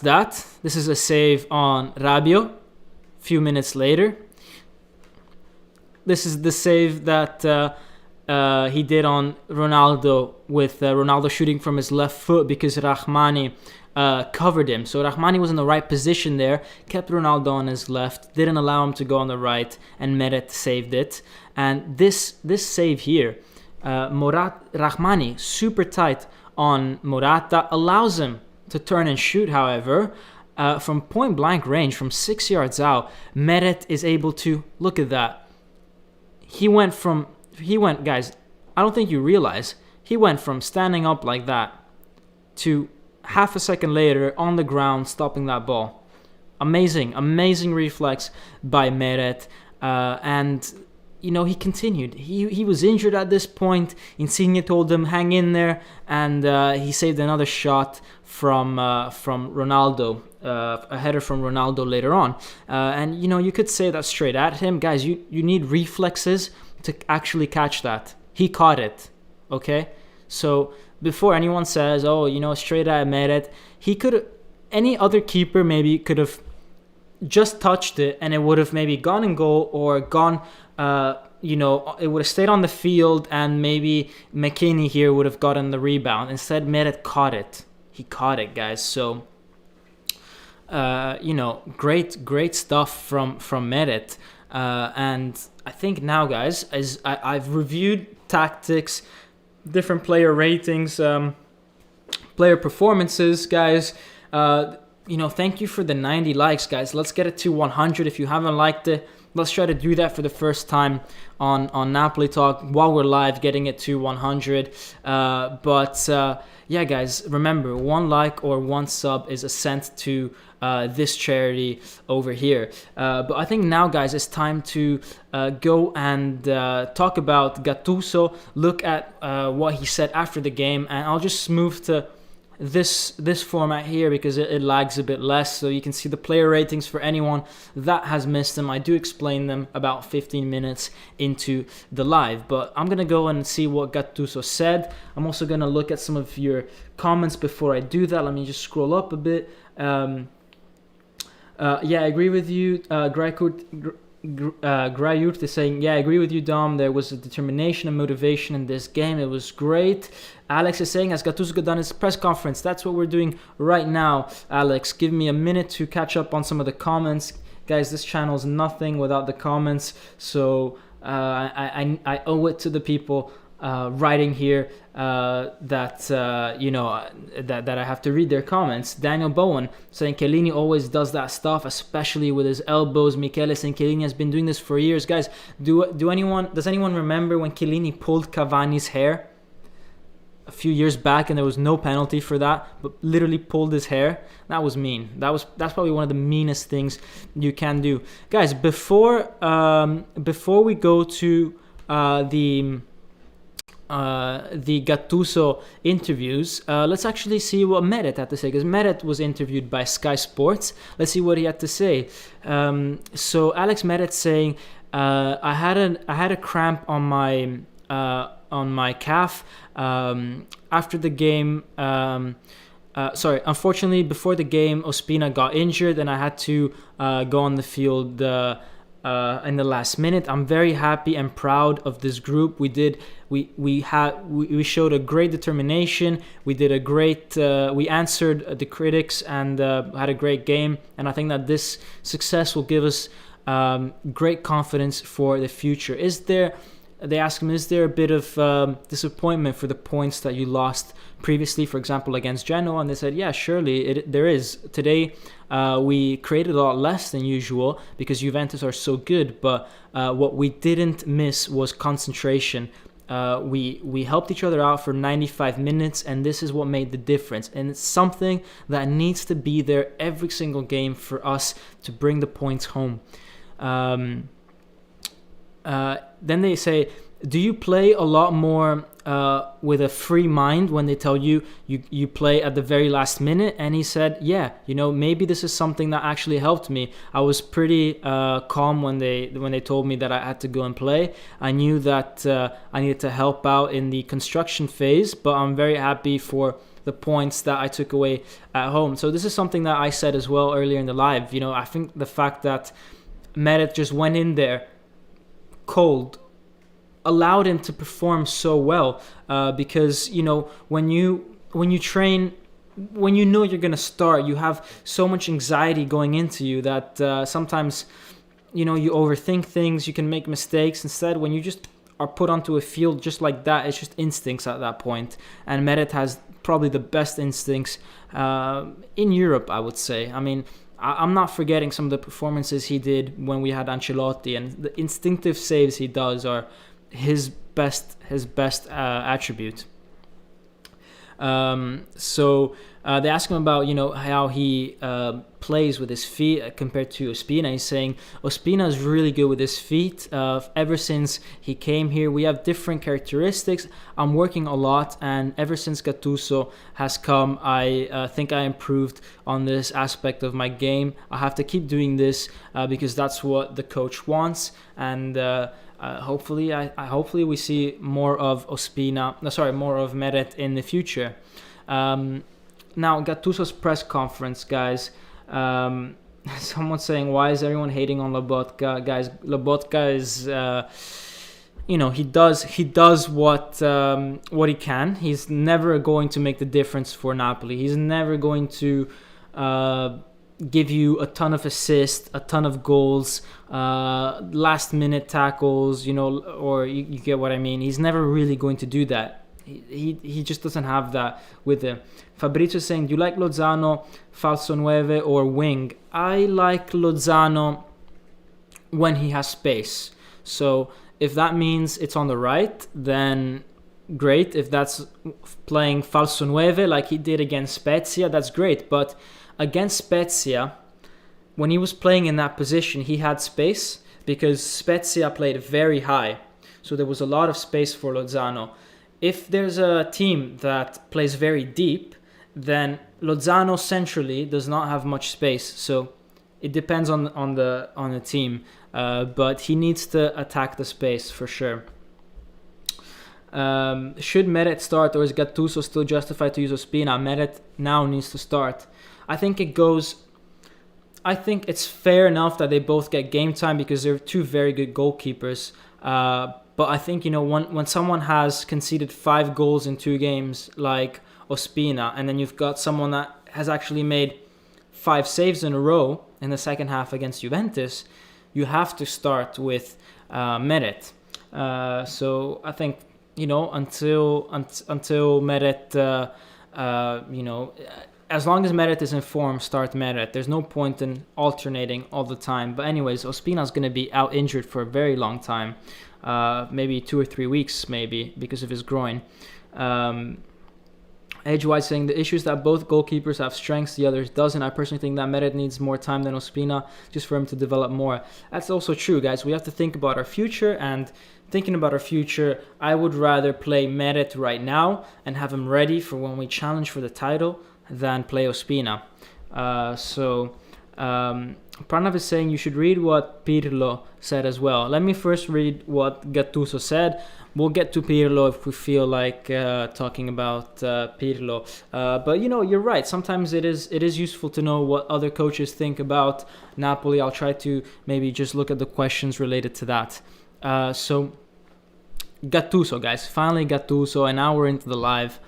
that. This is a save on Rabiot. Few minutes later, this is the save that he did on Ronaldo, with Ronaldo shooting from his left foot because Rrahmani covered him. So Rrahmani was in the right position there, kept Ronaldo on his left, didn't allow him to go on the right, and Meret saved it. And this save here, Rrahmani super tight on Morata, allows him to turn and shoot. However, from point blank range, from 6 yards out, Meret is able to, look at that. He went, guys, I don't think you realize, he went from standing up like that to half a second later on the ground stopping that ball. Amazing reflex by Meret. And he continued. He was injured at this point. Insigne told him, hang in there, and he saved another shot from Ronaldo, a header from Ronaldo later on. And you could say that straight at him. Guys, you need reflexes to actually catch that. He caught it, okay? So before anyone says, straight at Meret, any other keeper maybe could have just touched it and it would have maybe gone in goal, or gone, it would have stayed on the field, and maybe McKinney here would have gotten the rebound. Instead, Meret caught it. He caught it, guys. So, great stuff from Meret. And I think now, guys, as I've reviewed tactics, different player ratings, player performances, guys. Thank you for the 90 likes, guys. Let's get it to 100. If you haven't liked it, let's try to do that for the first time on Napoli Talk while we're live, getting it to 100. Yeah, guys, remember, 1 like or 1 sub is a cent to this charity over here. But I think now, guys, it's time to go and talk about Gattuso, look at what he said after the game, and I'll just move to this format here because it lags a bit less, so you can see the player ratings for anyone that has missed them. I do explain them about 15 minutes into the live, but I'm gonna go and see what Gattuso said. I'm also gonna look at some of your comments before I do that. Let me just scroll up a bit. Yeah, I agree with you. Grayurt is saying, yeah, I agree with you, Dom. There was a determination and motivation in this game. It was great. Alex is saying, has Gattuso done his press conference? That's what we're doing right now, Alex. Give me a minute to catch up on some of the comments. Guys, this channel is nothing without the comments. So, I owe it to the people writing here that I have to read their comments. Daniel Bowen saying Chiellini always does that stuff, especially with his elbows. Michele saying Chiellini has been doing this for years. Guys, does anyone remember when Chiellini pulled Cavani's hair a few years back and there was no penalty for that, but literally pulled his hair? That was mean. That's probably one of the meanest things you can do. Guys, before we go to the Gattuso interviews, let's actually see what Meret had to say, because Meret was interviewed by Sky Sports. Let's see what he had to say. So Alex Meret saying, I had a cramp on my calf after the game. Unfortunately, before the game, Ospina got injured and I had to go on the field in the last minute. I'm very happy and proud of this group. We showed a great determination. We did a great. We answered the critics and had a great game. And I think that this success will give us great confidence for the future. They asked him, is there a bit of disappointment for the points that you lost previously, for example, against Genoa? And they said, yeah, surely there is. Today, we created a lot less than usual because Juventus are so good, but what we didn't miss was concentration. We helped each other out for 95 minutes, and this is what made the difference. And it's something that needs to be there every single game for us to bring the points home. Then they say, do you play a lot more with a free mind when they tell you play at the very last minute? And he said, yeah, maybe this is something that actually helped me. I was pretty calm when they told me that I had to go and play. I knew that I needed to help out in the construction phase, but I'm very happy for the points that I took away at home. So this is something that I said as well earlier in the live. I think the fact that Meret just went in there cold allowed him to perform so well, because when you train, when you're going to start, you have so much anxiety going into you that sometimes you overthink things, you can make mistakes. Instead, when you just are put onto a field just like that, it's just instincts at that point. And Meret has probably the best instincts in Europe, I would say. I mean, I'm not forgetting some of the performances he did when we had Ancelotti, and the instinctive saves he does are his best attribute. So they ask him about how he plays with his feet compared to Ospina. He's saying Ospina is really good with his feet. Ever since he came here, we have different characteristics. I'm working a lot, and ever since Gattuso has come, I think I improved on this aspect of my game. I have to keep doing this because that's what the coach wants, and hopefully we see more of more of Meret in the future. Now, Gattuso's press conference, guys. Someone's saying, why is everyone hating on Lobotka? Guys, Lobotka is, he does what he can. He's never going to make the difference for Napoli. He's never going to give you a ton of assists, a ton of goals, last minute tackles, or you get what I mean. He's never really going to do that. He just doesn't have that with him. Fabrizio saying, do you like Lozano, falso nueve, or wing? I like Lozano when he has space. So if that means it's on the right, then great. If that's playing falso nueve like he did against Spezia, that's great. But against Spezia, when he was playing in that position, he had space because Spezia played very high. So there was a lot of space for Lozano. If there's a team that plays very deep, then Lozano centrally does not have much space. So it depends on the team, but he needs to attack the space for sure. Should Meret start, or is Gattuso still justified to use Ospina? Meret now needs to start. I think it's fair enough that they both get game time because they're two very good goalkeepers. But I think, when someone has conceded 5 goals in 2 games like Ospina, and then you've got someone that has actually made 5 saves in a row in the second half against Juventus, you have to start with Meret. So I think, until Meret, as long as Meret is in form, start Meret. There's no point in alternating all the time. But anyways, Ospina's going to be out injured for a very long time. Maybe 2 or 3 weeks, maybe, because of his groin. Edge White saying the issue is that both goalkeepers have strengths, the others doesn't. I personally think that Meret needs more time than Ospina just for him to develop more. That's also true, guys. We have to think about our future, and thinking about our future, I would rather play Meret right now and have him ready for when we challenge for the title than play Ospina. Pranav is saying you should read what Pirlo said as well. Let me first read what Gattuso said. We'll get to Pirlo if we feel like talking about Pirlo. But you're right. Sometimes it is useful to know what other coaches think about Napoli. I'll try to maybe just look at the questions related to that. So Gattuso, guys. Finally Gattuso, an hour into the live.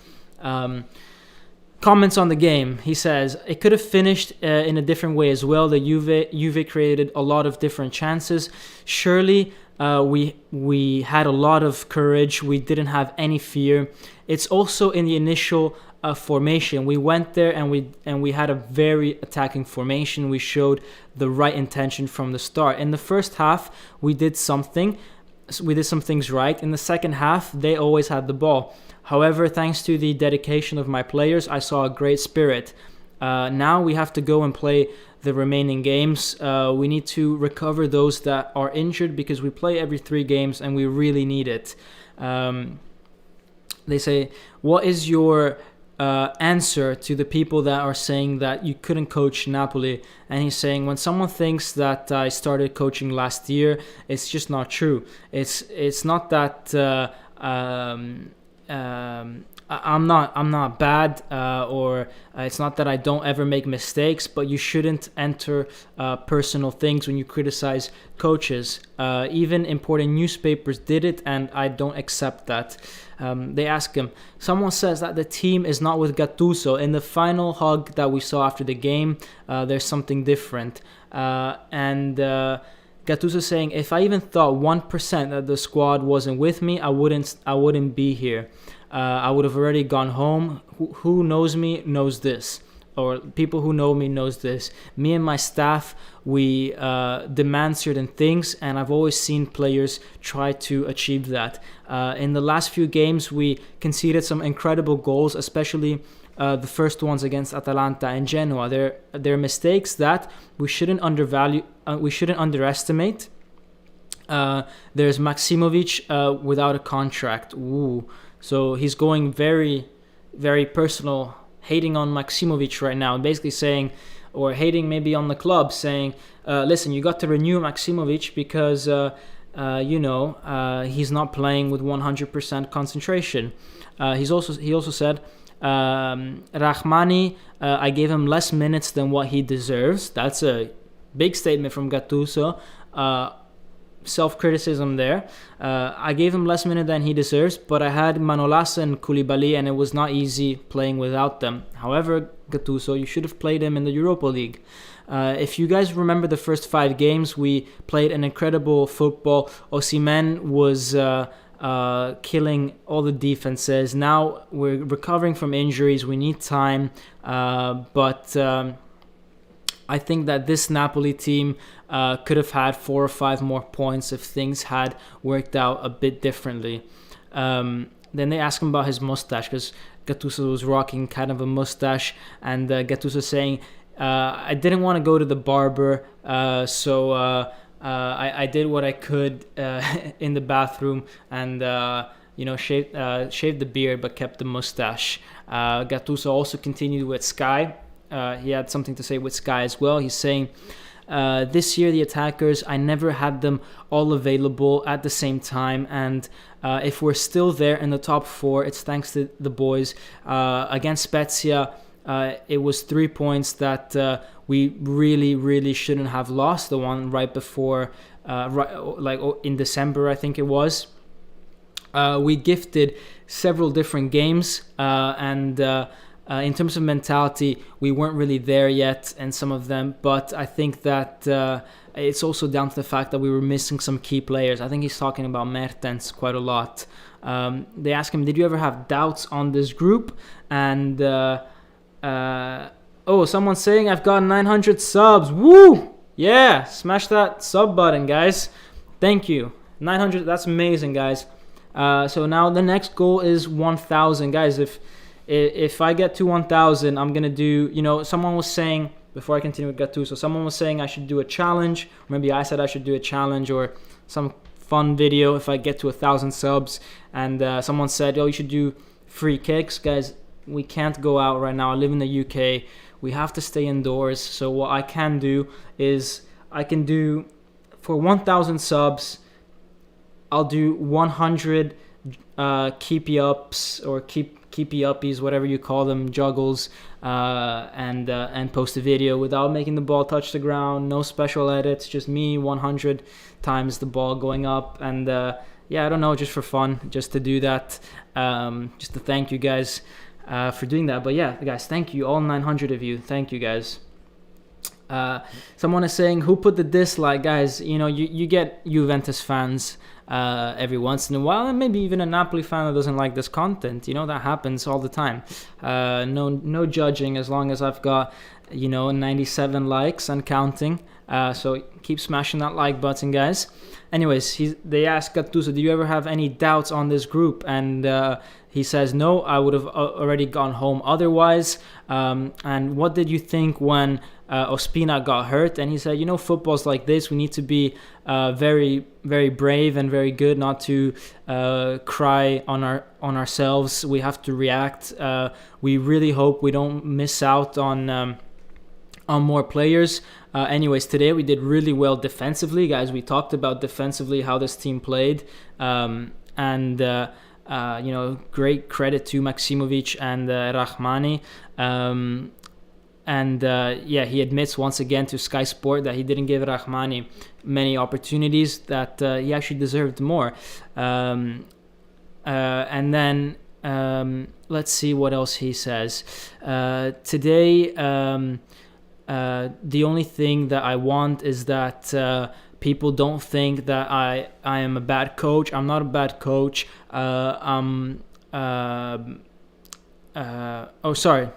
Comments on the game. He says, it could have finished in a different way as well. The Juve created a lot of different chances. Surely we had a lot of courage. We didn't have any fear. It's also in the initial formation. We went there and we had a very attacking formation. We showed the right intention from the start. In the first half, we did some things right. In the second half, they always had the ball. However, thanks to the dedication of my players, I saw a great spirit. Now we have to go and play the remaining games. We need to recover those that are injured because we play every 3 games and we really need it. They say, what is your answer to the people that are saying that you couldn't coach Napoli? And he's saying, when someone thinks that I started coaching last year, it's just not true. It's not that I'm not bad, or it's not that I don't ever make mistakes, but you shouldn't enter personal things when you criticize coaches. Even important newspapers did it, and I don't accept that. They ask him, someone says that the team is not with Gattuso. In the final hug that we saw after the game, there's something different. And Gattuso saying, if I even thought 1% that the squad wasn't with me, I wouldn't be here. I would have already gone home. Who knows me knows this, or people who know me knows this. Me and my staff, we demand certain things, and I've always seen players try to achieve that. In the last few games, we conceded some incredible goals, especially the first ones against Atalanta and Genoa. They're mistakes that we shouldn't underestimate. There's Maksimovic without a contract. Ooh. So he's going very, very personal, hating on Maksimovic right now, basically saying, or hating maybe on the club, saying, listen, you got to renew Maksimovic because, he's not playing with 100% concentration. He also said, Rrahmani, I gave him less minutes than what he deserves. That's a big statement from Gattuso. Self-criticism there. I gave him less minutes than he deserves, but I had Manolas and Koulibaly, and it was not easy playing without them. However, Gattuso, you should have played him in the Europa League. If you guys remember the first 5 games, we played an incredible football. Osimhen was killing all the defenses. Now we're recovering from injuries. We need time, but I think that this Napoli team could have had 4 or 5 more points if things had worked out a bit differently. Then they ask him about his mustache, because Gattuso was rocking kind of a mustache, and Gattuso saying, I didn't want to go to the barber, so I did what I could in the bathroom and shaved the beard but kept the mustache. Gattuso also continued with Sky. He had something to say with Sky as well. He's saying, this year the attackers, I never had them all available at the same time, and if we're still there in the top 4, it's thanks to the boys. Against Spezia, it was 3 points that we really, really shouldn't have lost. The one right before, in December, I think it was. We gifted several different games, and in terms of mentality, we weren't really there yet in some of them. But I think that it's also down to the fact that we were missing some key players. I think he's talking about Mertens quite a lot. They ask him, did you ever have doubts on this group? And someone's saying I've got 900 subs. Woo! Yeah, smash that sub button, guys. Thank you. 900, that's amazing, guys. So now the next goal is 1,000, guys. If I get to 1,000, I'm gonna do. Someone was saying before I continue with Gattuso, someone was saying I should do a challenge. Maybe I said I should do a challenge or some fun video if I get to 1,000 subs. And someone said, you should do free kicks, guys. We can't go out right now. I live in the UK. We have to stay indoors. So what I can do is I can do for 1,000 subs. I'll do 100 keepy ups or keepy uppies, whatever you call them, juggles, and post a video without making the ball touch the ground. No special edits, just me 100 times the ball going up. And I don't know, just for fun, just to do that, just to thank you guys for doing that. But yeah, guys, thank you, all 900 of you. Thank you, guys. Someone is saying, who put the dislike? Guys, you get Juventus fans every once in a while, and maybe even a Napoli fan that doesn't like this content. That happens all the time. No judging, as long as I've got 97 likes and counting. So keep smashing that like button, guys. Anyways, they asked Gattuso, do you ever have any doubts on this group? And he says, no, I would have already gone home otherwise. And what did you think when Ospina got hurt? And he said, football's like this. We need to be very, very brave and very good not to cry on ourselves. We have to react. We really hope we don't miss out on more players. Anyways, today we did really well defensively, guys. We talked about defensively how this team played, and great credit to Maksimovic and Rrahmani. He admits once again to Sky Sport that he didn't give Rrahmani many opportunities, that he actually deserved more. And then let's see what else he says. Today, the only thing that I want is that people don't think that I am a bad coach. I'm not a bad coach. Sorry.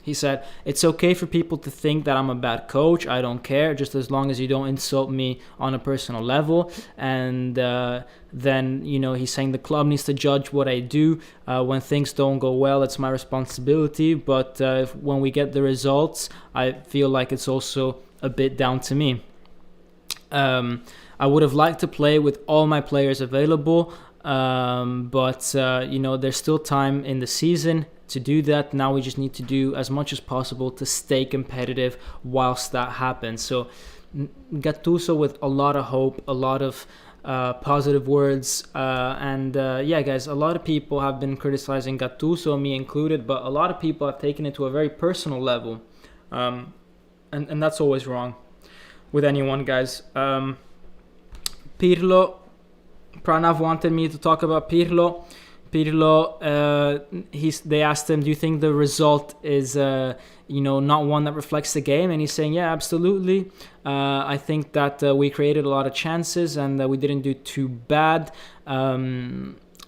He said, it's okay for people to think that I'm a bad coach. I don't care, just as long as you don't insult me on a personal level. And then, he's saying the club needs to judge what I do. When things don't go well, it's my responsibility. But when we get the results, I feel like it's also a bit down to me. I would have liked to play with all my players available. But there's still time in the season to do that. Now we just need to do as much as possible to stay competitive whilst that happens. So Gattuso with a lot of hope, a lot of positive words, guys, a lot of people have been criticizing Gattuso, me included, but a lot of people have taken it to a very personal level, and that's always wrong with anyone, guys. Pirlo, Pranav wanted me to talk about Pirlo. They asked him, do you think the result is not one that reflects the game? And he's saying, yeah, absolutely. I think that we created a lot of chances and we didn't do too bad.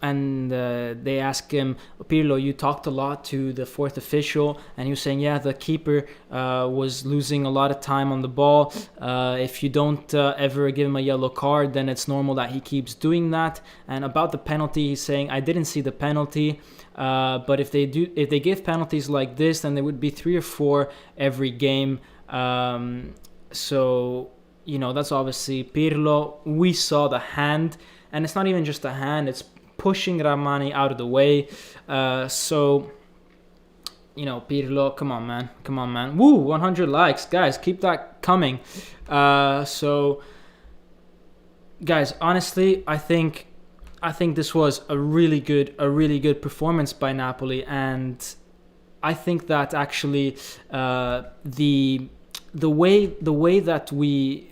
And they asked him, Pirlo, you talked a lot to the fourth official, and he was saying, yeah, the keeper was losing a lot of time on the ball. If you don't ever give him a yellow card, then it's normal that he keeps doing that. And about the penalty, he's saying, I didn't see the penalty, but if they give penalties like this, then there would be 3 or 4 every game. So that's obviously Pirlo. We saw the hand, and it's not even just a hand, it's pushing Rrahmani out of the way. Pirlo, come on, man. Woo, 100 likes. Guys, keep that coming. Guys, honestly, I think this was a really good performance by Napoli, and I think that actually the way that we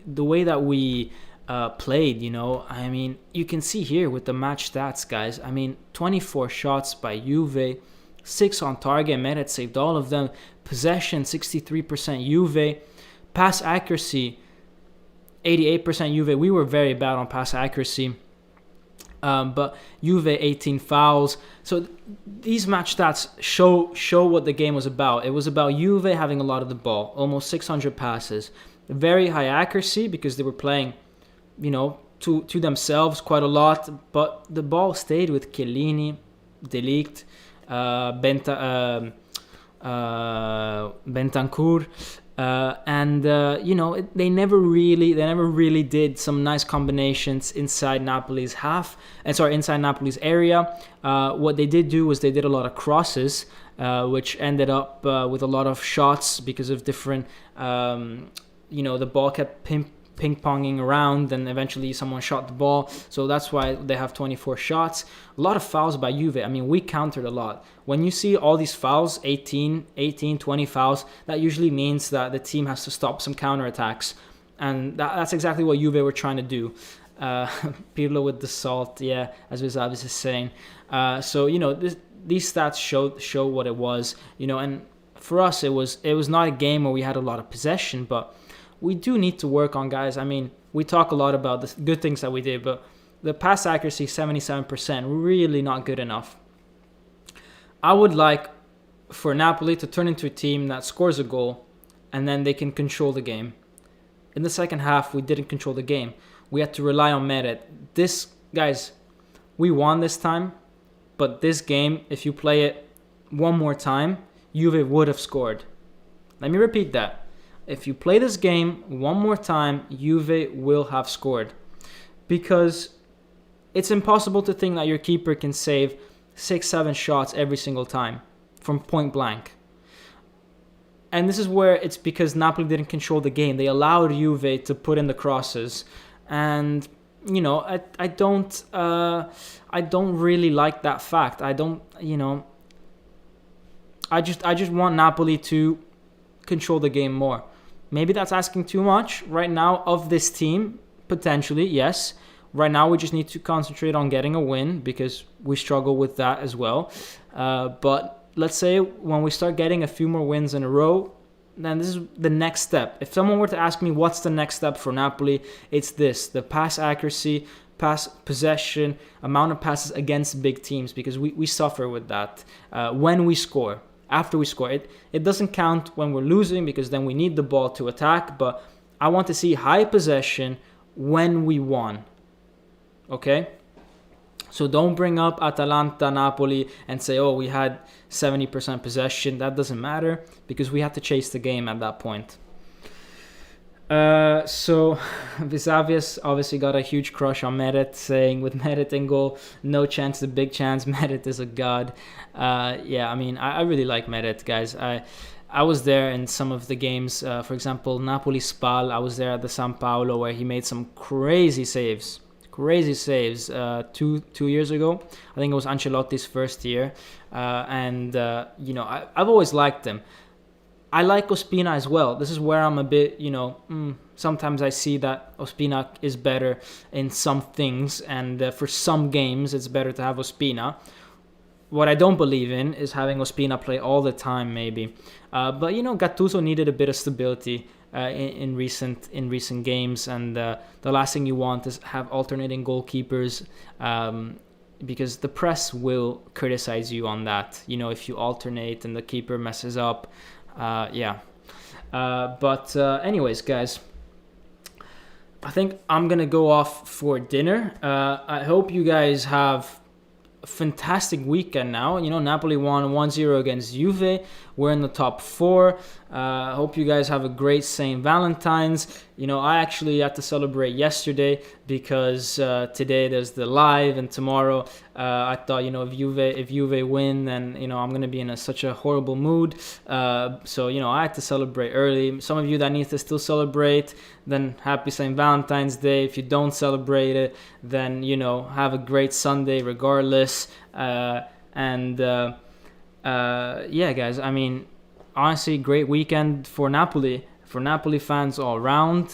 played, I mean, you can see here with the match stats, guys. I mean, 24 shots by Juve, 6 on target. Meret saved all of them. Possession, 63% Juve. Pass accuracy, 88% Juve. We were very bad on pass accuracy. But Juve 18 fouls. So these match stats show what the game was about. It was about Juve having a lot of the ball, almost 600 passes, very high accuracy because they were playing, to themselves quite a lot. But the ball stayed with Chiellini, De Ligt, Bentancur. They never really did some nice combinations inside Napoli's inside Napoli's area. What they did do was they did a lot of crosses, which ended up with a lot of shots because of different, the ball kept ping-ponging around, and eventually someone shot the ball. So that's why they have 24 shots. A lot of fouls by Juve. I mean, we countered a lot. When you see all these fouls, 18, 20 fouls, that usually means that the team has to stop some counterattacks. And that's exactly what Juve were trying to do. Pirlo with the salt, as Vizavis is saying. These stats show what it was, and for us, it was not a game where we had a lot of possession, but we do need to work on, guys. I mean, we talk a lot about the good things that we did, but the pass accuracy, 77%, really not good enough. I would like for Napoli to turn into a team that scores a goal and then they can control the game. In the second half, we didn't control the game. We had to rely on Meret. Guys, we won this time, but this game, if you play it one more time, Juve would have scored. Let me repeat that. If you play this game one more time, Juve will have scored. Because it's impossible to think that your keeper can save 6-7 shots every single time from point blank. And this is where it's because Napoli didn't control the game. They allowed Juve to put in the crosses. And, I don't really like that fact. I just want Napoli to control the game more. Maybe that's asking too much right now of this team, potentially, yes. Right now we just need to concentrate on getting a win because we struggle with that as well. But let's say when we start getting a few more wins in a row, then this is the next step. If someone were to ask me what's the next step for Napoli, it's this: the pass accuracy, pass possession, amount of passes against big teams, because we suffer with that when we score. After we score, it doesn't count when we're losing because then we need the ball to attack, but I want to see high possession when we won. Okay? So don't bring up Atalanta, Napoli and say, oh, we had 70% possession. That doesn't matter because we had to chase the game at that point. So Visavias obviously got a huge crush on Meret, saying with Meret in goal, no chance, the big chance. Meret is a god. I really like Meret, guys. I was there in some of the games. For example, Napoli Spal. I was there at the San Paolo where he made some crazy saves. 2 years ago. I think it was Ancelotti's first year. I've always liked him. I like Ospina as well. This is where I'm a bit, sometimes I see that Ospina is better in some things, and for some games it's better to have Ospina. What I don't believe in is having Ospina play all the time, maybe. But Gattuso needed a bit of stability in recent games, and the last thing you want is have alternating goalkeepers, because the press will criticize you on that. If you alternate and the keeper messes up. Anyways, guys, I think I'm gonna go off for dinner. I hope you guys have a fantastic weekend now. Napoli won 1-0 against Juve. We're in the top 4. Hope you guys have a great St. Valentine's. I actually had to celebrate yesterday because today there's the live, and tomorrow I thought, if Juve win, then I'm gonna be in such a horrible mood. So I had to celebrate early. Some of you that need to still celebrate, then happy St. Valentine's Day. If you don't celebrate it, then have a great Sunday regardless. Guys, I mean, honestly, great weekend for Napoli fans all around.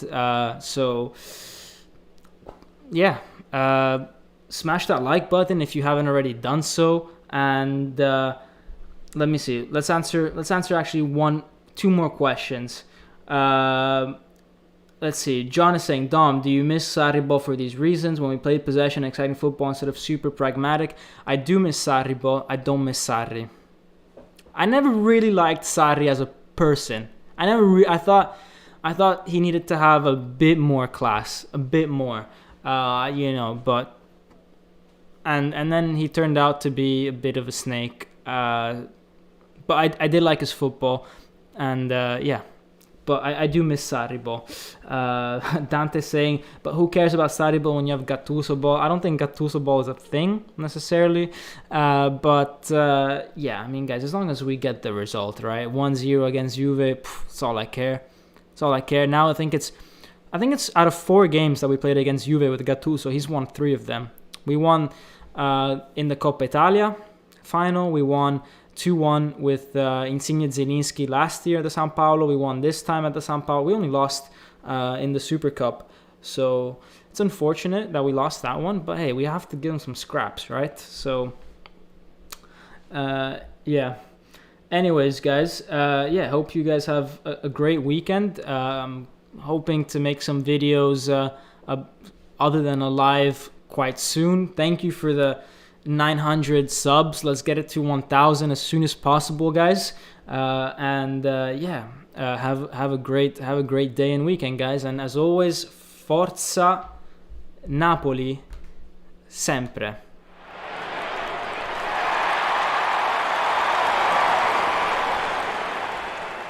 Smash that like button if you haven't already done so, and let me see. Let's answer actually two more questions. Let's see. John is saying, Dom, do you miss Sarri ball for these reasons? When we played possession, exciting football instead of super pragmatic. I do miss Sarri ball. I don't miss Sarri. I never really liked Sarri as a person. I thought he needed to have a bit more class, a bit more, but and then he turned out to be a bit of a snake. But I did like his football, and but I do miss Sarri ball. Dante saying, but who cares about Sarri ball when you have Gattuso ball? I don't think Gattuso ball is a thing necessarily. But I mean, guys, as long as we get the result, right? 1-0 against Juve, that's all I care. That's all I care. Now I think it's out of 4 games that we played against Juve with Gattuso, he's won 3 of them. We won in the Coppa Italia final. We won 2-1 with Insigne Zielinski last year at the San Paolo. We won this time at the San Paolo. We only lost in the Super Cup. So it's unfortunate that we lost that one. But hey, we have to give them some scraps, right? So, Anyways, guys, hope you guys have a great weekend. I'm hoping to make some videos other than a live quite soon. Thank you for the 900 subs. Let's get it to 1,000 as soon as possible, guys. Have a great day and weekend, guys. And as always, Forza Napoli sempre.